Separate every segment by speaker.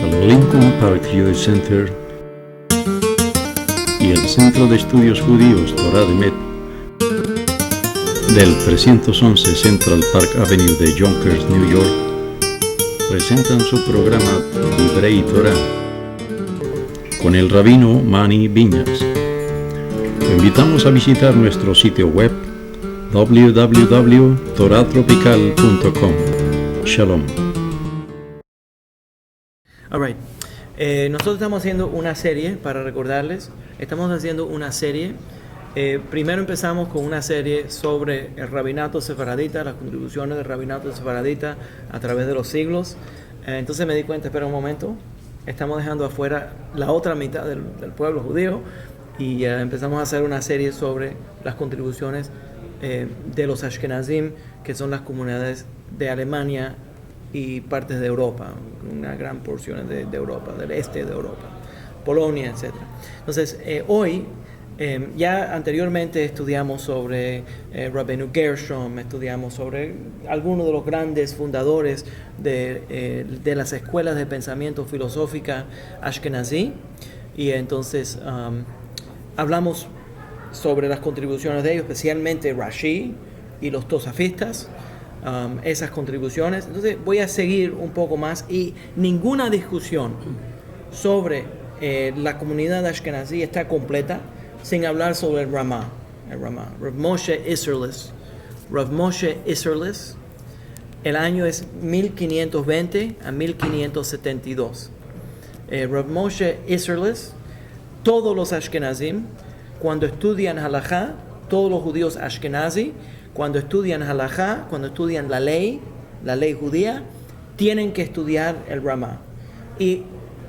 Speaker 1: El Lincoln Park Jewish Center y el Centro de Estudios Judíos Torah de Met del 311 Central Park Avenue de Yonkers, New York, presentan su programa Divrei Torah con el rabino Mani Viñas. Te invitamos a visitar nuestro sitio web www.toratropical.com. Shalom.
Speaker 2: All right. Nosotros estamos haciendo una serie, para recordarles, estamos haciendo una serie. Primero empezamos con una serie sobre el rabinato sefaradita, las contribuciones del rabinato sefaradita a través de los siglos. Entonces me di cuenta, espera un momento, estamos dejando afuera la otra mitad del pueblo judío y empezamos a hacer una serie sobre las contribuciones de los Ashkenazim, que son las comunidades de Alemania y partes de Europa, una gran porción de Europa, del este de Europa, Polonia, etc. Entonces, hoy, ya anteriormente estudiamos sobre Rabbeinu Gershom, estudiamos sobre algunos de los grandes fundadores de las escuelas de pensamiento filosófica Ashkenazí, y entonces hablamos sobre las contribuciones de ellos, especialmente Rashi y los tosafistas, esas contribuciones. Entonces voy a seguir un poco más, y ninguna discusión sobre la comunidad ashkenazí está completa sin hablar sobre el Ramah. Rav Moshe Isserles. Rav Moshe Isserles, el año es 1520 a 1572. Rav Moshe Isserles, todos los ashkenazim, cuando estudian halajá, todos los judíos ashkenazi, cuando estudian halajá, cuando estudian la ley judía, tienen que estudiar el Ramah. Y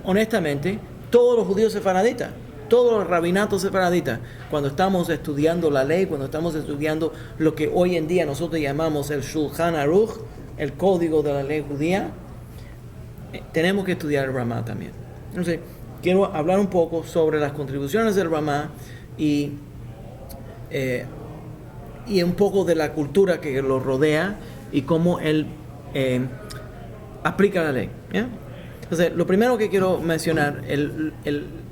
Speaker 2: honestamente, todos los judíos sefaraditas, todos los rabinatos sefaraditas, cuando estamos estudiando la ley, cuando estamos estudiando lo que hoy en día nosotros llamamos el Shulchan Aruch, el código de la ley judía, tenemos que estudiar el Ramah también. Entonces, quiero hablar un poco sobre las contribuciones del Ramah y un poco de la cultura que lo rodea y cómo él aplica la ley. ¿Ya? Entonces, lo primero que quiero mencionar,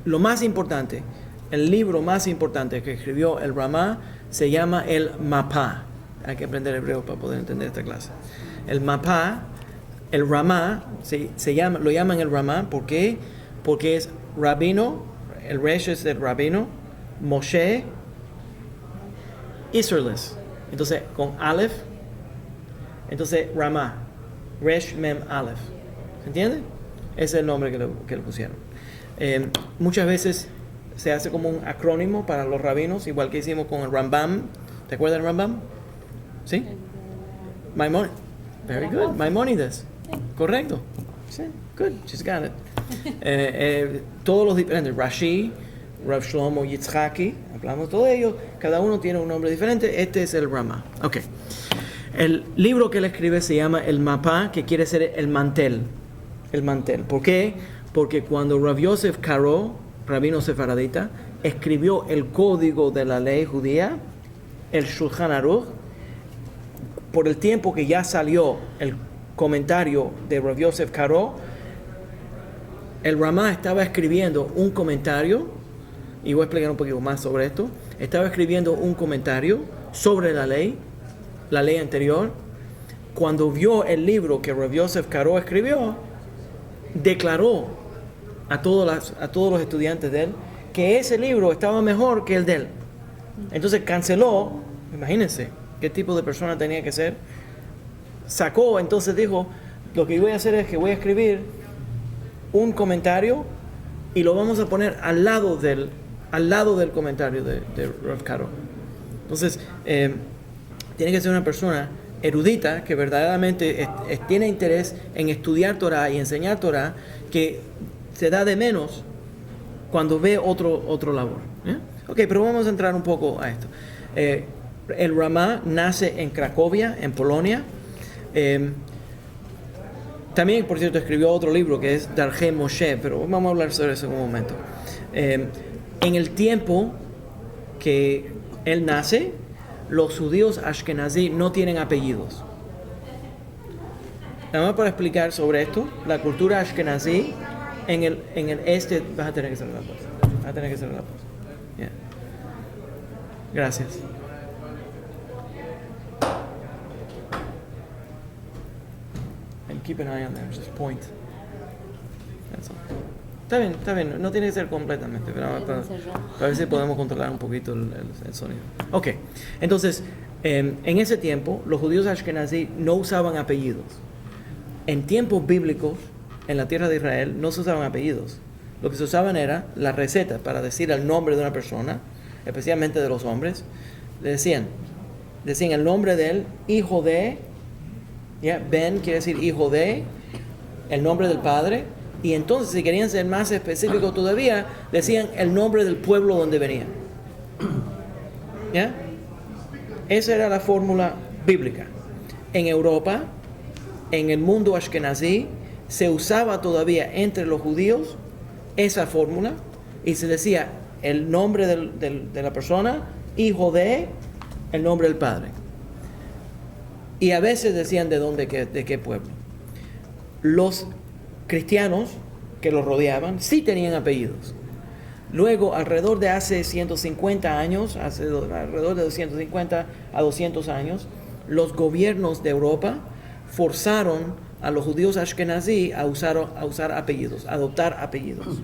Speaker 2: lo más importante, el libro más importante que escribió el Ramah se llama el Mapá. Hay que aprender hebreo para poder entender esta clase. El Mapá, el Ramah, lo llaman el Ramah, ¿por qué? Porque es rabino, el resh es el rabino, Moshe Isserles. Entonces, con Aleph, entonces Ramah, Resh Mem Aleph. ¿Se entiende? Ese es el nombre que le pusieron. Muchas veces se hace como un acrónimo para los rabinos, igual que hicimos con el Rambam. ¿Te acuerdas del Rambam? ¿Sí? Maimonides. Very good. Maimonides. Correcto. Sí. Good. She's got it. Todos los diferentes. Rashi, Rav Shlomo Yitzhaki, hablamos de todos ellos, cada uno tiene un nombre diferente. Este es el Ramah. Ok. El libro que él escribe se llama el Mapá, que quiere ser el mantel. El mantel. ¿Por qué? Porque cuando Rav Yosef Karo, rabino sefaradita, escribió el código de la ley judía, el Shulchan Aruch, por el tiempo que ya salió el comentario de Rav Yosef Karo, el Ramah estaba escribiendo un comentario, y voy a explicar un poquito más sobre esto. Estaba escribiendo un comentario sobre la ley anterior. Cuando vio el libro que Rav Yosef Karo escribió, declaró a todos los estudiantes de él que ese libro estaba mejor que el de él. Entonces canceló, imagínense qué tipo de persona tenía que ser. Entonces dijo, lo que voy a hacer es que voy a escribir un comentario y lo vamos a poner al lado del comentario de Rav Karo. Entonces, tiene que ser una persona erudita que verdaderamente tiene interés en estudiar Torah y enseñar Torah, que se da de menos cuando ve otro labor. ¿Eh? Ok, pero vamos a entrar un poco a esto. El Ramah nace en Cracovia, en Polonia. También, por cierto, escribió otro libro que es Darjei Moshe, pero vamos a hablar sobre eso en un momento. En el tiempo que él nace, los judíos ashkenazí no tienen apellidos. nada más para explicar sobre esto, la cultura ashkenazí en el este, vas a tener que cerrar la puerta. Vas a tener que cerrar la puerta. Yeah. Gracias. And keep an eye on there, just point. That's all. Está bien, no tiene que ser completamente, pero para ver si podemos controlar un poquito el sonido. Ok, entonces, en ese tiempo, los judíos ashkenazí no usaban apellidos. En tiempos bíblicos, en la tierra de Israel, no se usaban apellidos. Lo que se usaban era la receta para decir el nombre de una persona, especialmente de los hombres. Decían el nombre del hijo de, Ben quiere decir hijo de, el nombre del padre. Y entonces, si querían ser más específicos todavía, decían el nombre del pueblo donde venían. ¿Ya? Esa era la fórmula bíblica. En Europa, en el mundo ashkenazí, se usaba todavía entre los judíos esa fórmula y se decía el nombre de la persona, hijo de, el nombre del padre. Y a veces decían de qué pueblo. Los cristianos que los rodeaban sí tenían apellidos. Luego, alrededor de hace 150 años, alrededor de 150 a 200 años, los gobiernos de Europa forzaron a los judíos ashkenazí a usar apellidos, a adoptar apellidos.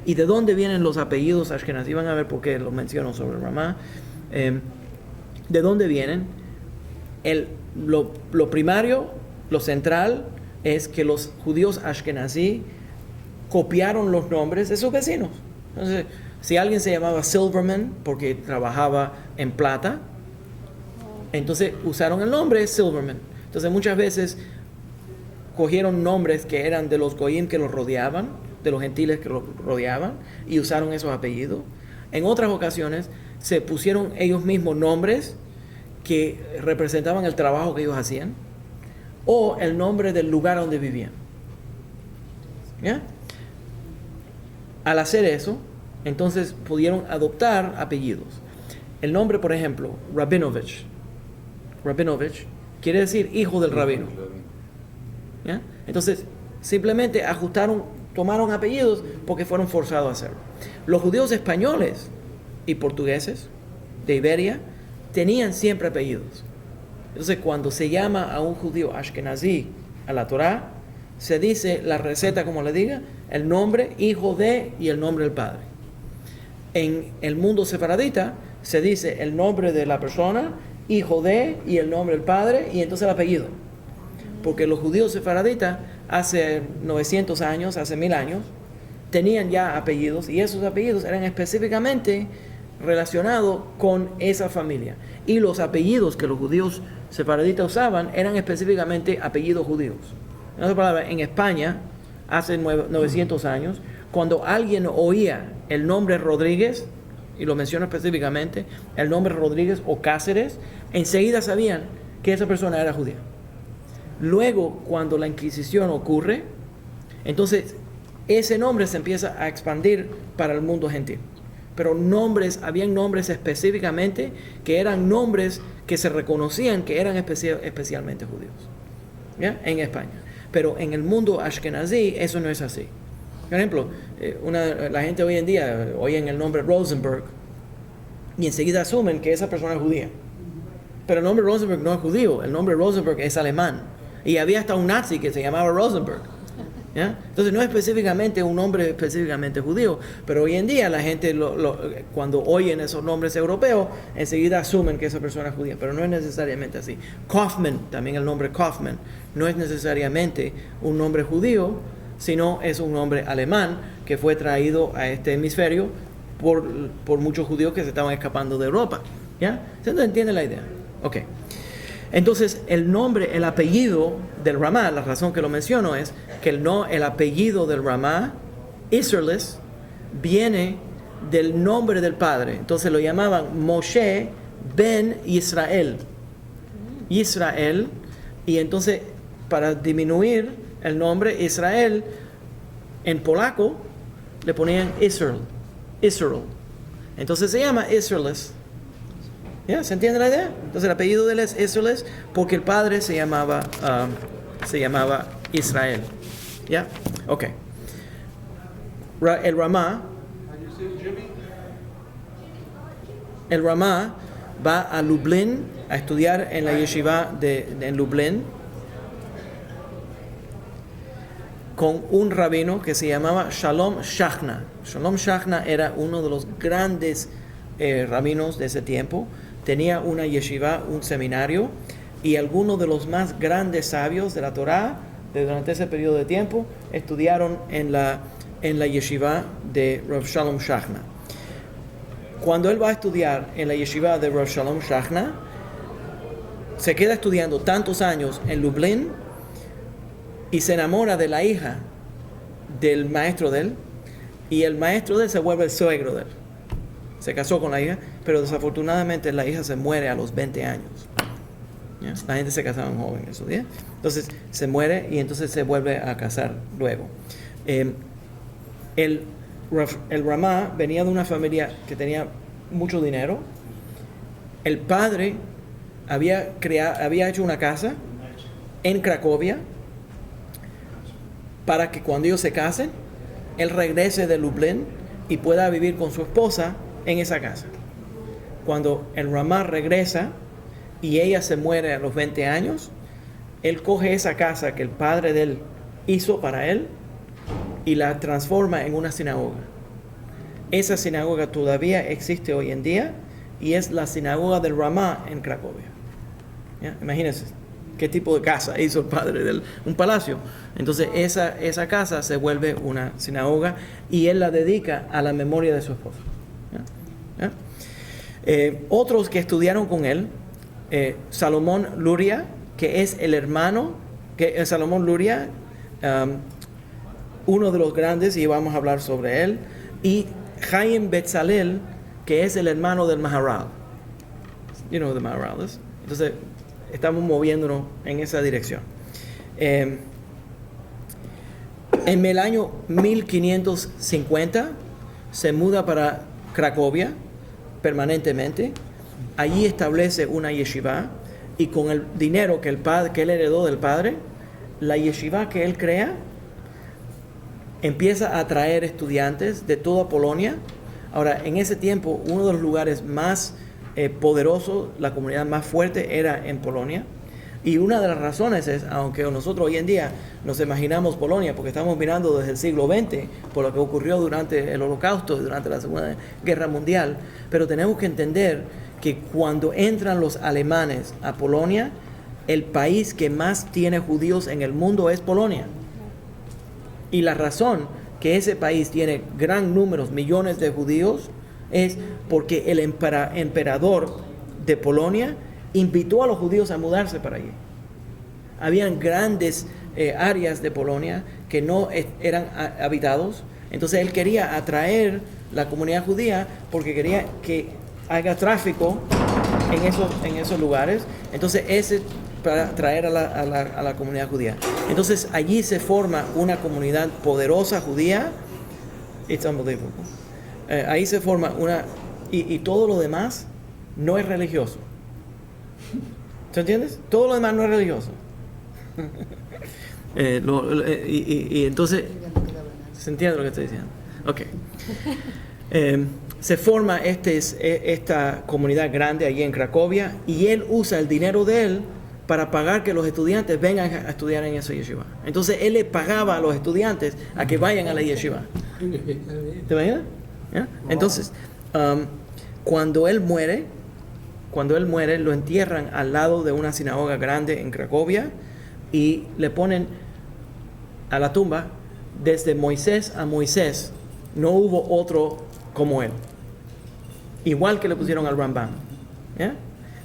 Speaker 2: ¿Y de dónde vienen los apellidos ashkenazí? Van a ver por qué lo menciono sobre Ramá. ¿De dónde vienen? Lo primario, lo central, es que los judíos ashkenazí copiaron los nombres de sus vecinos. Entonces, si alguien se llamaba Silverman porque trabajaba en plata, entonces usaron el nombre Silverman. Entonces, muchas veces cogieron nombres que eran de los goyim que los rodeaban, de los gentiles que los rodeaban, y usaron esos apellidos. En otras ocasiones, se pusieron ellos mismos nombres que representaban el trabajo que ellos hacían, o el nombre del lugar donde vivían. ¿Ya? Al hacer eso, entonces pudieron adoptar apellidos. El nombre, por ejemplo, Rabinovich quiere decir hijo del rabino. ¿Ya? Entonces, simplemente tomaron apellidos porque fueron forzados a hacerlo. Los judíos españoles y portugueses de Iberia tenían siempre apellidos. Entonces, cuando se llama a un judío ashkenazí a la Torá, se dice la receta, como le diga, el nombre, hijo de, y el nombre del padre. En el mundo sefaradita, se dice el nombre de la persona, hijo de, y el nombre del padre, y entonces el apellido. Porque los judíos sefaraditas, hace 900 años, hace 1000 años, tenían ya apellidos, y esos apellidos eran específicamente relacionados con esa familia. Y los apellidos que los judíos sefaraditas usaban eran específicamente apellidos judíos. En otras palabras, en España, hace 900 años, cuando alguien oía el nombre Rodríguez, y lo menciono específicamente, el nombre Rodríguez o Cáceres, enseguida sabían que esa persona era judía. Luego, cuando la Inquisición ocurre, entonces ese nombre se empieza a expandir para el mundo gentil. Pero habían nombres específicamente que eran nombres que se reconocían que eran especialmente judíos, ¿ya? En España. Pero en el mundo ashkenazí eso no es así. Por ejemplo, la gente hoy en día oyen el nombre Rosenberg y enseguida asumen que esa persona es judía. Pero el nombre Rosenberg no es judío, el nombre Rosenberg es alemán. Y había hasta un nazi que se llamaba Rosenberg. ¿Ya? Entonces no es específicamente un nombre específicamente judío, pero hoy en día la gente cuando oyen esos nombres europeos enseguida asumen que esa persona es judía, pero no es necesariamente así. Kaufman, también el nombre Kaufman, no es necesariamente un nombre judío, sino es un nombre alemán que fue traído a este hemisferio por muchos judíos que se estaban escapando de Europa. ¿Ya? ¿Se entiende la idea? Ok. Entonces, el apellido del Ramá, la razón que lo menciono es que el apellido del Ramá, Isserles, viene del nombre del padre. Entonces lo llamaban Moshe ben Israel. Israel, y entonces para disminuir el nombre Israel, en polaco le ponían Israel. Entonces se llama Isserles. ¿Ya? ¿Se entiende la idea? Entonces el apellido de él es Isserles porque el padre se llamaba se llamaba Israel. ¿Ya? Ok. El Ramá va a Lublin a estudiar en la yeshiva en Lublin con un rabino que se llamaba Shalom Shachna. Shalom Shachna era uno de los grandes rabinos de ese tiempo. Tenía una yeshiva, un seminario, y algunos de los más grandes sabios de la Torá durante ese periodo de tiempo estudiaron en la yeshiva de Rav Shalom Shachna. Cuando él va a estudiar en la yeshiva de Rav Shalom Shachna, se queda estudiando tantos años en Lublin y se enamora de la hija del maestro de él, y el maestro de él se vuelve el suegro de él. Se casó con la hija, pero desafortunadamente la hija se muere a los 20 años. ¿Ya? La gente se casaba en joven esos días. Entonces se muere y entonces se vuelve a casar luego. El Ramá venía de una familia que tenía mucho dinero. El padre había hecho una casa en Cracovia para que cuando ellos se casen, él regrese de Lublin y pueda vivir con su esposa en esa casa. Cuando el Ramá regresa y ella se muere a los 20 años, él coge esa casa que el padre de él hizo para él y la transforma en una sinagoga. Esa sinagoga todavía existe hoy en día y es la sinagoga del Ramá en Cracovia. ¿Ya? Imagínense qué tipo de casa hizo el padre de él, un palacio. Entonces esa casa se vuelve una sinagoga y él la dedica a la memoria de su esposo. ¿Ya? Otros que estudiaron con él, Salomón Luria, que es el hermano, Salomón Luria, uno de los grandes, y vamos a hablar sobre él, y Chaim Betzalel, que es el hermano del Maharal. You know who the Maharal is. Entonces, estamos moviéndonos en esa dirección. En el año 1550 se muda para Cracovia permanentemente. Allí establece una yeshiva y con el dinero que él heredó del padre, la yeshiva que él crea empieza a atraer estudiantes de toda Polonia. Ahora, en ese tiempo, uno de los lugares más poderosos, la comunidad más fuerte era en Polonia. Y una de las razones es, aunque nosotros hoy en día nos imaginamos Polonia, porque estamos mirando desde el siglo XX, por lo que ocurrió durante el Holocausto, durante la Segunda Guerra Mundial, pero tenemos que entender que cuando entran los alemanes a Polonia, el país que más tiene judíos en el mundo es Polonia. Y la razón que ese país tiene gran número, millones de judíos, es porque el emperador de Polonia invitó a los judíos a mudarse para allí. Habían grandes áreas de Polonia que no eran habitados. Entonces él quería atraer la comunidad judía porque quería que haya tráfico en esos lugares. Entonces para atraer a la comunidad judía. Entonces allí se forma una comunidad poderosa judía. It's unbelievable. Ahí se forma y todo lo demás no es religioso. ¿Te entiendes? Todo lo demás no es religioso. Y entonces, ¿se entiende lo que estoy diciendo? Ok. Se forma esta comunidad grande allí en Cracovia y él usa el dinero de él para pagar que los estudiantes vengan a estudiar en esa yeshiva. Entonces él le pagaba a los estudiantes a que vayan a la yeshiva. ¿Te imaginas? ¿Ya? Entonces, cuando él muere, lo entierran al lado de una sinagoga grande en Cracovia y le ponen a la tumba, desde Moisés a Moisés, no hubo otro como él. Igual que le pusieron al Rambam. ¿Ya?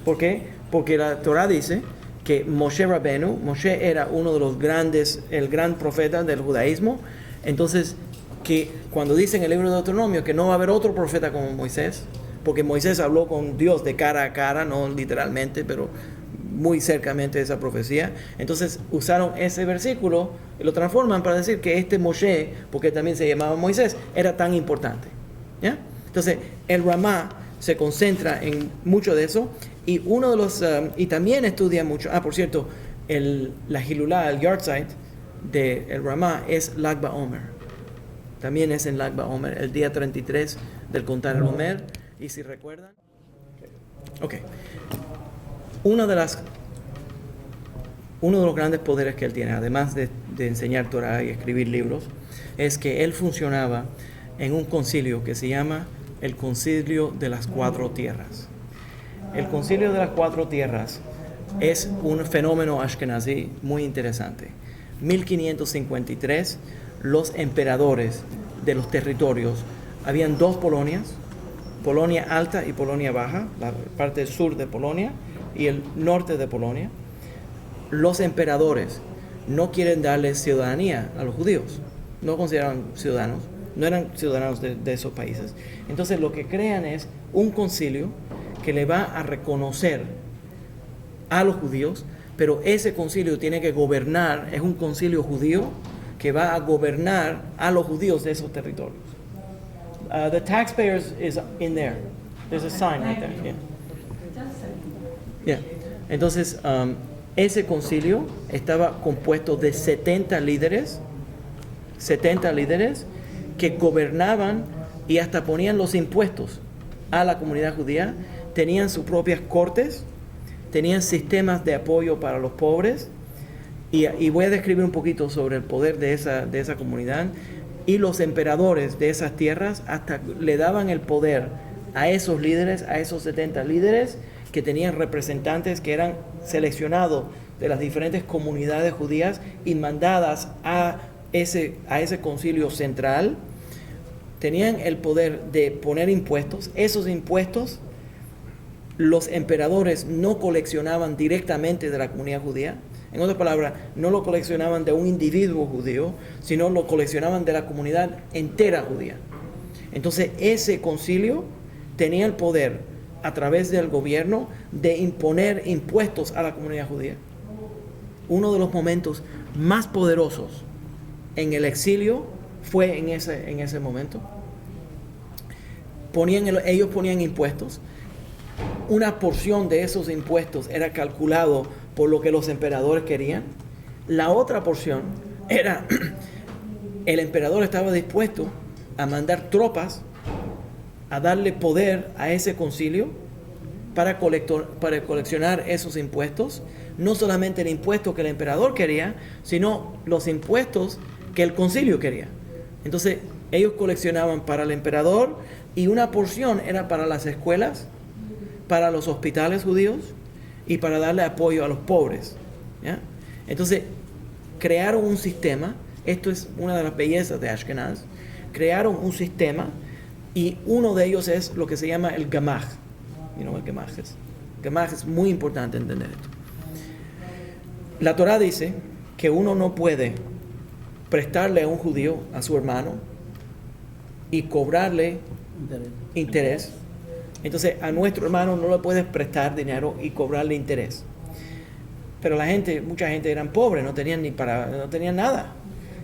Speaker 2: ¿Por qué? Porque la Torah dice que Moshe Rabenu, Moshe era uno de los grandes, el gran profeta del judaísmo. Entonces, que cuando dice en el libro de Deuteronomio que no va a haber otro profeta como Moisés, porque Moisés habló con Dios de cara a cara, no literalmente, pero muy cercamente de esa profecía. Entonces usaron ese versículo y lo transforman para decir que este Moshe, porque también se llamaba Moisés, era tan importante. ¿Ya? Entonces el Ramá se concentra en mucho de eso y uno de los y también estudia mucho. Por cierto, la Hilulá, el Yahrzeit del Ramá es Lag BaOmer. También es en Lag BaOmer, el día 33 del Contar el Omer. Y si recuerdan, uno de los grandes poderes que él tiene, además de enseñar Torah y escribir libros, es que él funcionaba en un concilio que se llama el Concilio de las Cuatro Tierras. El Concilio de las Cuatro Tierras es un fenómeno ashkenazí muy interesante. 1553, los emperadores de los territorios, habían dos Polonias, Polonia Alta y Polonia Baja, la parte sur de Polonia y el norte de Polonia. Los emperadores no quieren darle ciudadanía a los judíos, no consideraban ciudadanos, no eran ciudadanos de esos países. Entonces lo que crean es un concilio que le va a reconocer a los judíos, pero ese concilio tiene que gobernar, es un concilio judío que va a gobernar a los judíos de esos territorios. The taxpayers is in there. There's a sign right there. Yeah. Entonces, ese concilio estaba compuesto de 70 líderes que gobernaban y hasta ponían los impuestos a la comunidad judía, tenían sus propias cortes, tenían sistemas de apoyo para los pobres, y voy a describir un poquito sobre el poder de esa comunidad. Y los emperadores de esas tierras hasta le daban el poder a esos líderes, a esos 70 líderes que tenían representantes que eran seleccionados de las diferentes comunidades judías y mandadas a ese concilio central. Tenían el poder de poner impuestos. Esos impuestos los emperadores no coleccionaban directamente de la comunidad judía. En otras palabras, no lo coleccionaban de un individuo judío, sino lo coleccionaban de la comunidad entera judía. Entonces, ese concilio tenía el poder, a través del gobierno, de imponer impuestos a la comunidad judía. Uno de los momentos más poderosos en el exilio fue en ese momento. Ellos ponían impuestos. Una porción de esos impuestos era calculado por lo que los emperadores querían. La otra porción era, el emperador estaba dispuesto a mandar tropas a darle poder a ese concilio para coleccionar esos impuestos, no solamente el impuesto que el emperador quería, sino los impuestos que el concilio quería. Entonces ellos coleccionaban para el emperador y una porción era para las escuelas, para los hospitales judíos y para darle apoyo a los pobres, ¿ya? Entonces crearon un sistema. Esto es una de las bellezas de Ashkenaz. Crearon un sistema y uno de ellos es lo que se llama el Gemach. El Gemach es muy importante entender esto. La Torah dice que uno no puede prestarle a un judío, a su hermano, y cobrarle interés. Entonces, a nuestro hermano no le puedes prestar dinero y cobrarle interés. Pero mucha gente eran pobres, no tenían nada.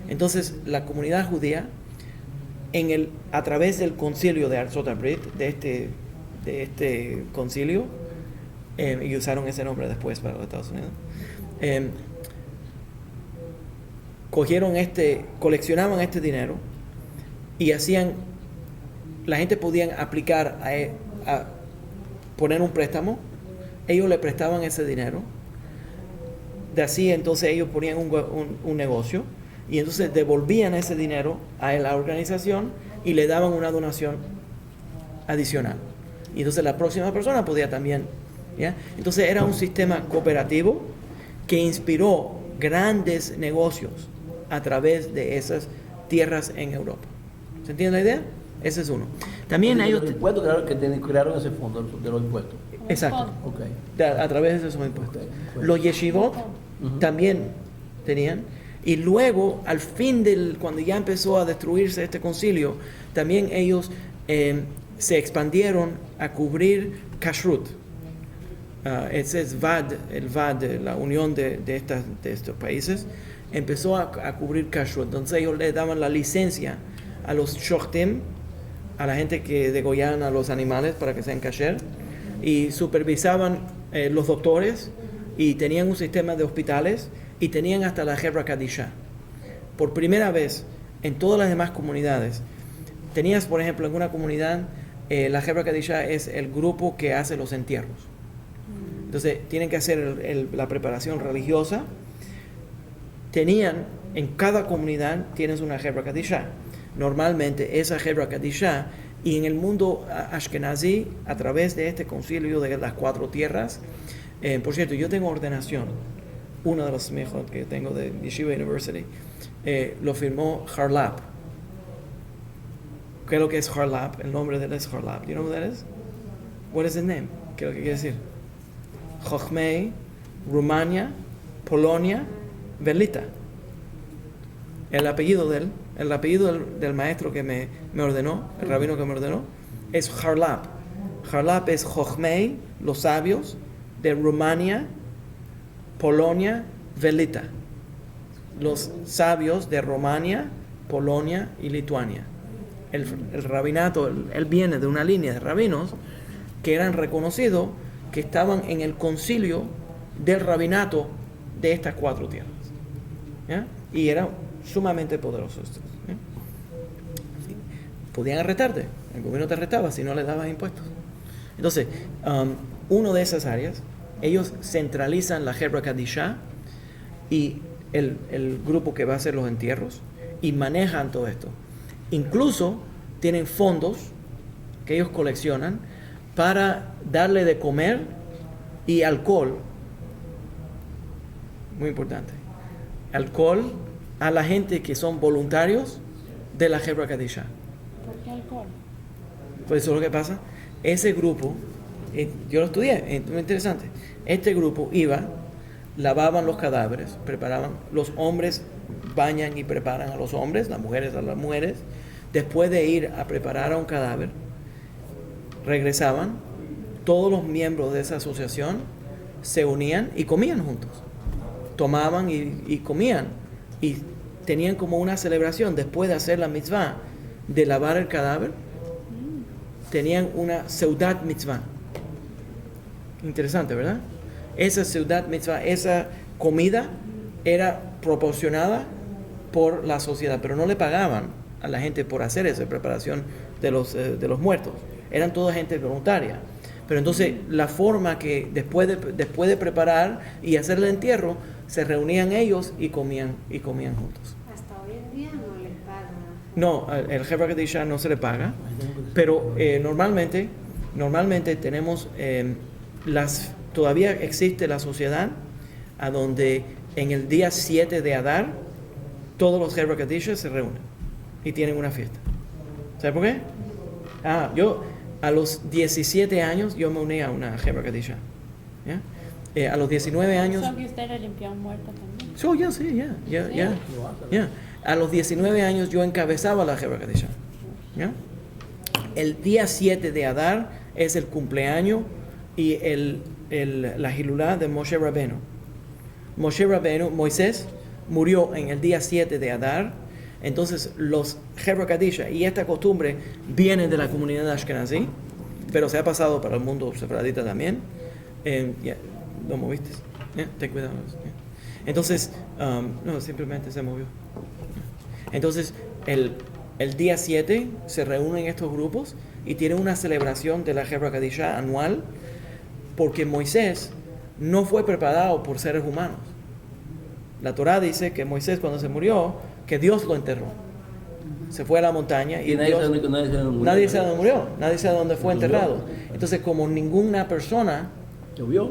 Speaker 2: Entonces, la comunidad judía, a través del concilio de Arzot Abrit, de este concilio, y usaron ese nombre después para los Estados Unidos, coleccionaban este dinero y la gente podía aplicar a poner un préstamo. Ellos le prestaban ese dinero. De así entonces ellos ponían un negocio y entonces devolvían ese dinero a la organización y le daban una donación adicional. Y entonces la próxima persona podía también, ¿ya? Entonces era un sistema cooperativo que inspiró grandes negocios a través de esas tierras en Europa. ¿Se entiende la idea? Ese es uno. También hay otros
Speaker 3: impuestos crearon ese fondo de los impuestos.
Speaker 2: Exacto.
Speaker 3: Okay.
Speaker 2: A través de esos impuestos.
Speaker 3: Okay.
Speaker 2: Los yeshivot también tenían. Y luego, al fin cuando ya empezó a destruirse este concilio, también ellos se expandieron a cubrir kashrut. Ese es el VAD, la unión de estos países, empezó a cubrir kashrut. Entonces ellos le daban la licencia a los shochtim, a la gente que degollaban a los animales para que sean kasher, y supervisaban los doctores y tenían un sistema de hospitales y tenían hasta la Hebra Kadisha. Por primera vez en todas las demás comunidades, tenías, por ejemplo, en una comunidad, la Hebra Kadisha es el grupo que hace los entierros. Entonces, tienen que hacer la preparación religiosa. Tenían, en cada comunidad, tienes una Hebra Kadisha. Normalmente, esa Hebra Kadisha, y en el mundo Ashkenazi, a través de este concilio de las 4 tierras, por cierto, yo tengo ordenación, uno de los mejores que tengo de Yeshiva University, lo firmó Harlap. ¿Qué es lo que es Harlap? El nombre de él es Harlap. Do you know who that is? What is his name? ¿Qué es lo que quiere decir? Chochmei, Rumania, Polonia, Velita. El apellido del maestro que me ordenó, el rabino que me ordenó, es Harlap. Harlap es Chochmei, los sabios, de Rumania, Polonia, Velita. Los sabios de Rumania, Polonia y Lituania. El rabinato, él viene de una línea de rabinos que eran reconocidos, que estaban en el concilio del rabinato de estas 4 tierras. ¿Ya? Y eran sumamente poderosos. ¿Ya? Podían arrestarte, el gobierno te arrestaba si no le dabas impuestos. Entonces, uno de esas áreas, ellos centralizan la Hebra Kadisha y el grupo que va a hacer los entierros y manejan todo esto. Incluso tienen fondos que ellos coleccionan para darle de comer y alcohol, muy importante, alcohol a la gente que son voluntarios de la Hebra Kadisha.
Speaker 4: ¿Por qué alcohol?
Speaker 2: Pues eso es lo que pasa. Ese grupo, yo lo estudié, es muy interesante. Este grupo iba, lavaban los cadáveres, preparaban, los hombres bañan y preparan a los hombres, las mujeres a las mujeres. Después de ir a preparar a un cadáver, regresaban, todos los miembros de esa asociación se unían y comían juntos. Tomaban y comían. Y tenían como una celebración después de hacer la mitzvah de lavar el cadáver. Tenían una seudat mitzvah. Interesante, ¿verdad? Esa seudat mitzvah, esa comida era proporcionada por la sociedad, pero no le pagaban a la gente por hacer esa preparación de los muertos. Eran toda gente voluntaria. Pero entonces la forma que después de preparar y hacer el entierro, se reunían ellos y comían juntos.
Speaker 4: Hasta hoy en día no les pagan.
Speaker 2: No, el Hebra Kadisha no se le paga, pero normalmente tenemos todavía existe la sociedad a donde en el día 7 de Adar todos los Hebra Kadisha se reúnen y tienen una fiesta. ¿Sabe por qué? Yo a los 17 años yo me uní a una Hebra Kadisha. ¿Ya? A los 19 años...
Speaker 4: ¿Son que usted le limpió a un muerto también?
Speaker 2: Sí. A los 19 años yo encabezaba la Hebra Kadisha. ¿Ya? El día 7 de Adar es el cumpleaños y la Hilulá de Moshe Rabbeinu. Moisés, murió en el día 7 de Adar. Entonces los Hebra Kadisha y esta costumbre vienen de la comunidad de Ashkenazi, pero se ha pasado para el mundo sefaradita también. ¿Lo moviste? Ten cuidado. Entonces, no, simplemente se movió. Entonces, el día 7 se reúnen estos grupos y tienen una celebración de la Hebra Kadisha anual, porque Moisés no fue preparado por seres humanos. La Torá dice que Moisés, cuando se murió, que Dios lo enterró. Se fue a la montaña y nadie sabe dónde murió, nadie sabe dónde fue enterrado. Entonces, como ninguna persona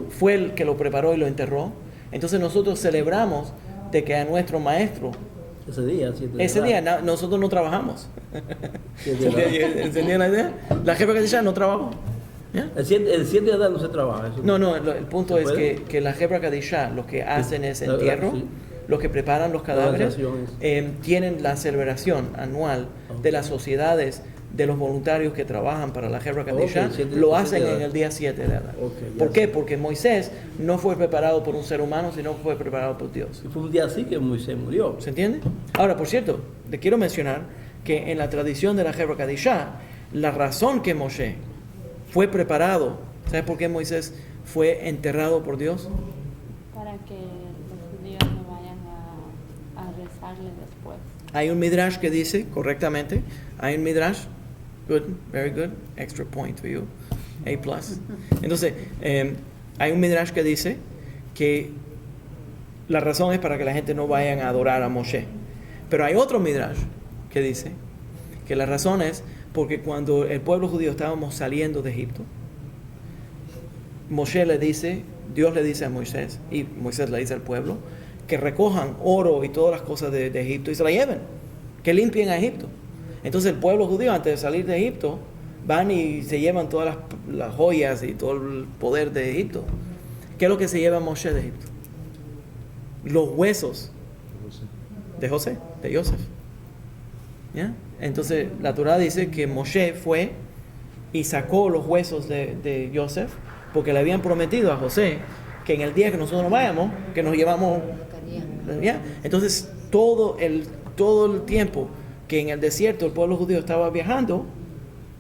Speaker 2: fue el que lo preparó y lo enterró, entonces nosotros celebramos de que a nuestro maestro ese día nosotros no trabajamos. ¿Entendieron la idea? La Hebra Kadisha no trabajó. ¿Ya?
Speaker 3: El 7 de Adar no se trabaja. Eso.
Speaker 2: No, el punto es que la Hebra Kadisha, los que hacen ese entierro, los que preparan los cadáveres, tienen la celebración anual de las sociedades de los voluntarios que trabajan para la Hebra Kadisha, lo hacen en el día 7 de Adar. ¿Por qué? Porque Moisés no fue preparado por un ser humano, sino fue preparado por Dios.
Speaker 3: Y fue un día así que Moisés murió.
Speaker 2: ¿Se entiende? Ahora, por cierto, te quiero mencionar que en la tradición de la Hebra Kadisha, la razón que Moshe fue preparado, ¿sabes por qué Moisés fue enterrado por Dios?
Speaker 4: para que los judíos no vayan a rezarle después.
Speaker 2: Hay un midrash que dice, correctamente, hay un midrash, good, very good, extra point for you, A+. Entonces, hay un midrash que dice que la razón es para que la gente no vayan a adorar a Moshe. Pero hay otro midrash que dice que la razón es porque cuando el pueblo judío estábamos saliendo de Egipto, Dios le dice a Moisés, y Moisés le dice al pueblo, que recojan oro y todas las cosas de Egipto y se la lleven, que limpien a Egipto. Entonces el pueblo judío, antes de salir de Egipto, van y se llevan todas las joyas y todo el poder de Egipto. ¿Qué es lo que se lleva Moshe de Egipto? Los huesos de José, de Yosef. ¿Ya? Entonces la Torah dice que Moshe fue y sacó los huesos de Yosef porque le habían prometido a José que en el día que nosotros nos vayamos, que nos llevamos. ¿Ya? Entonces todo el tiempo que en el desierto el pueblo judío estaba viajando,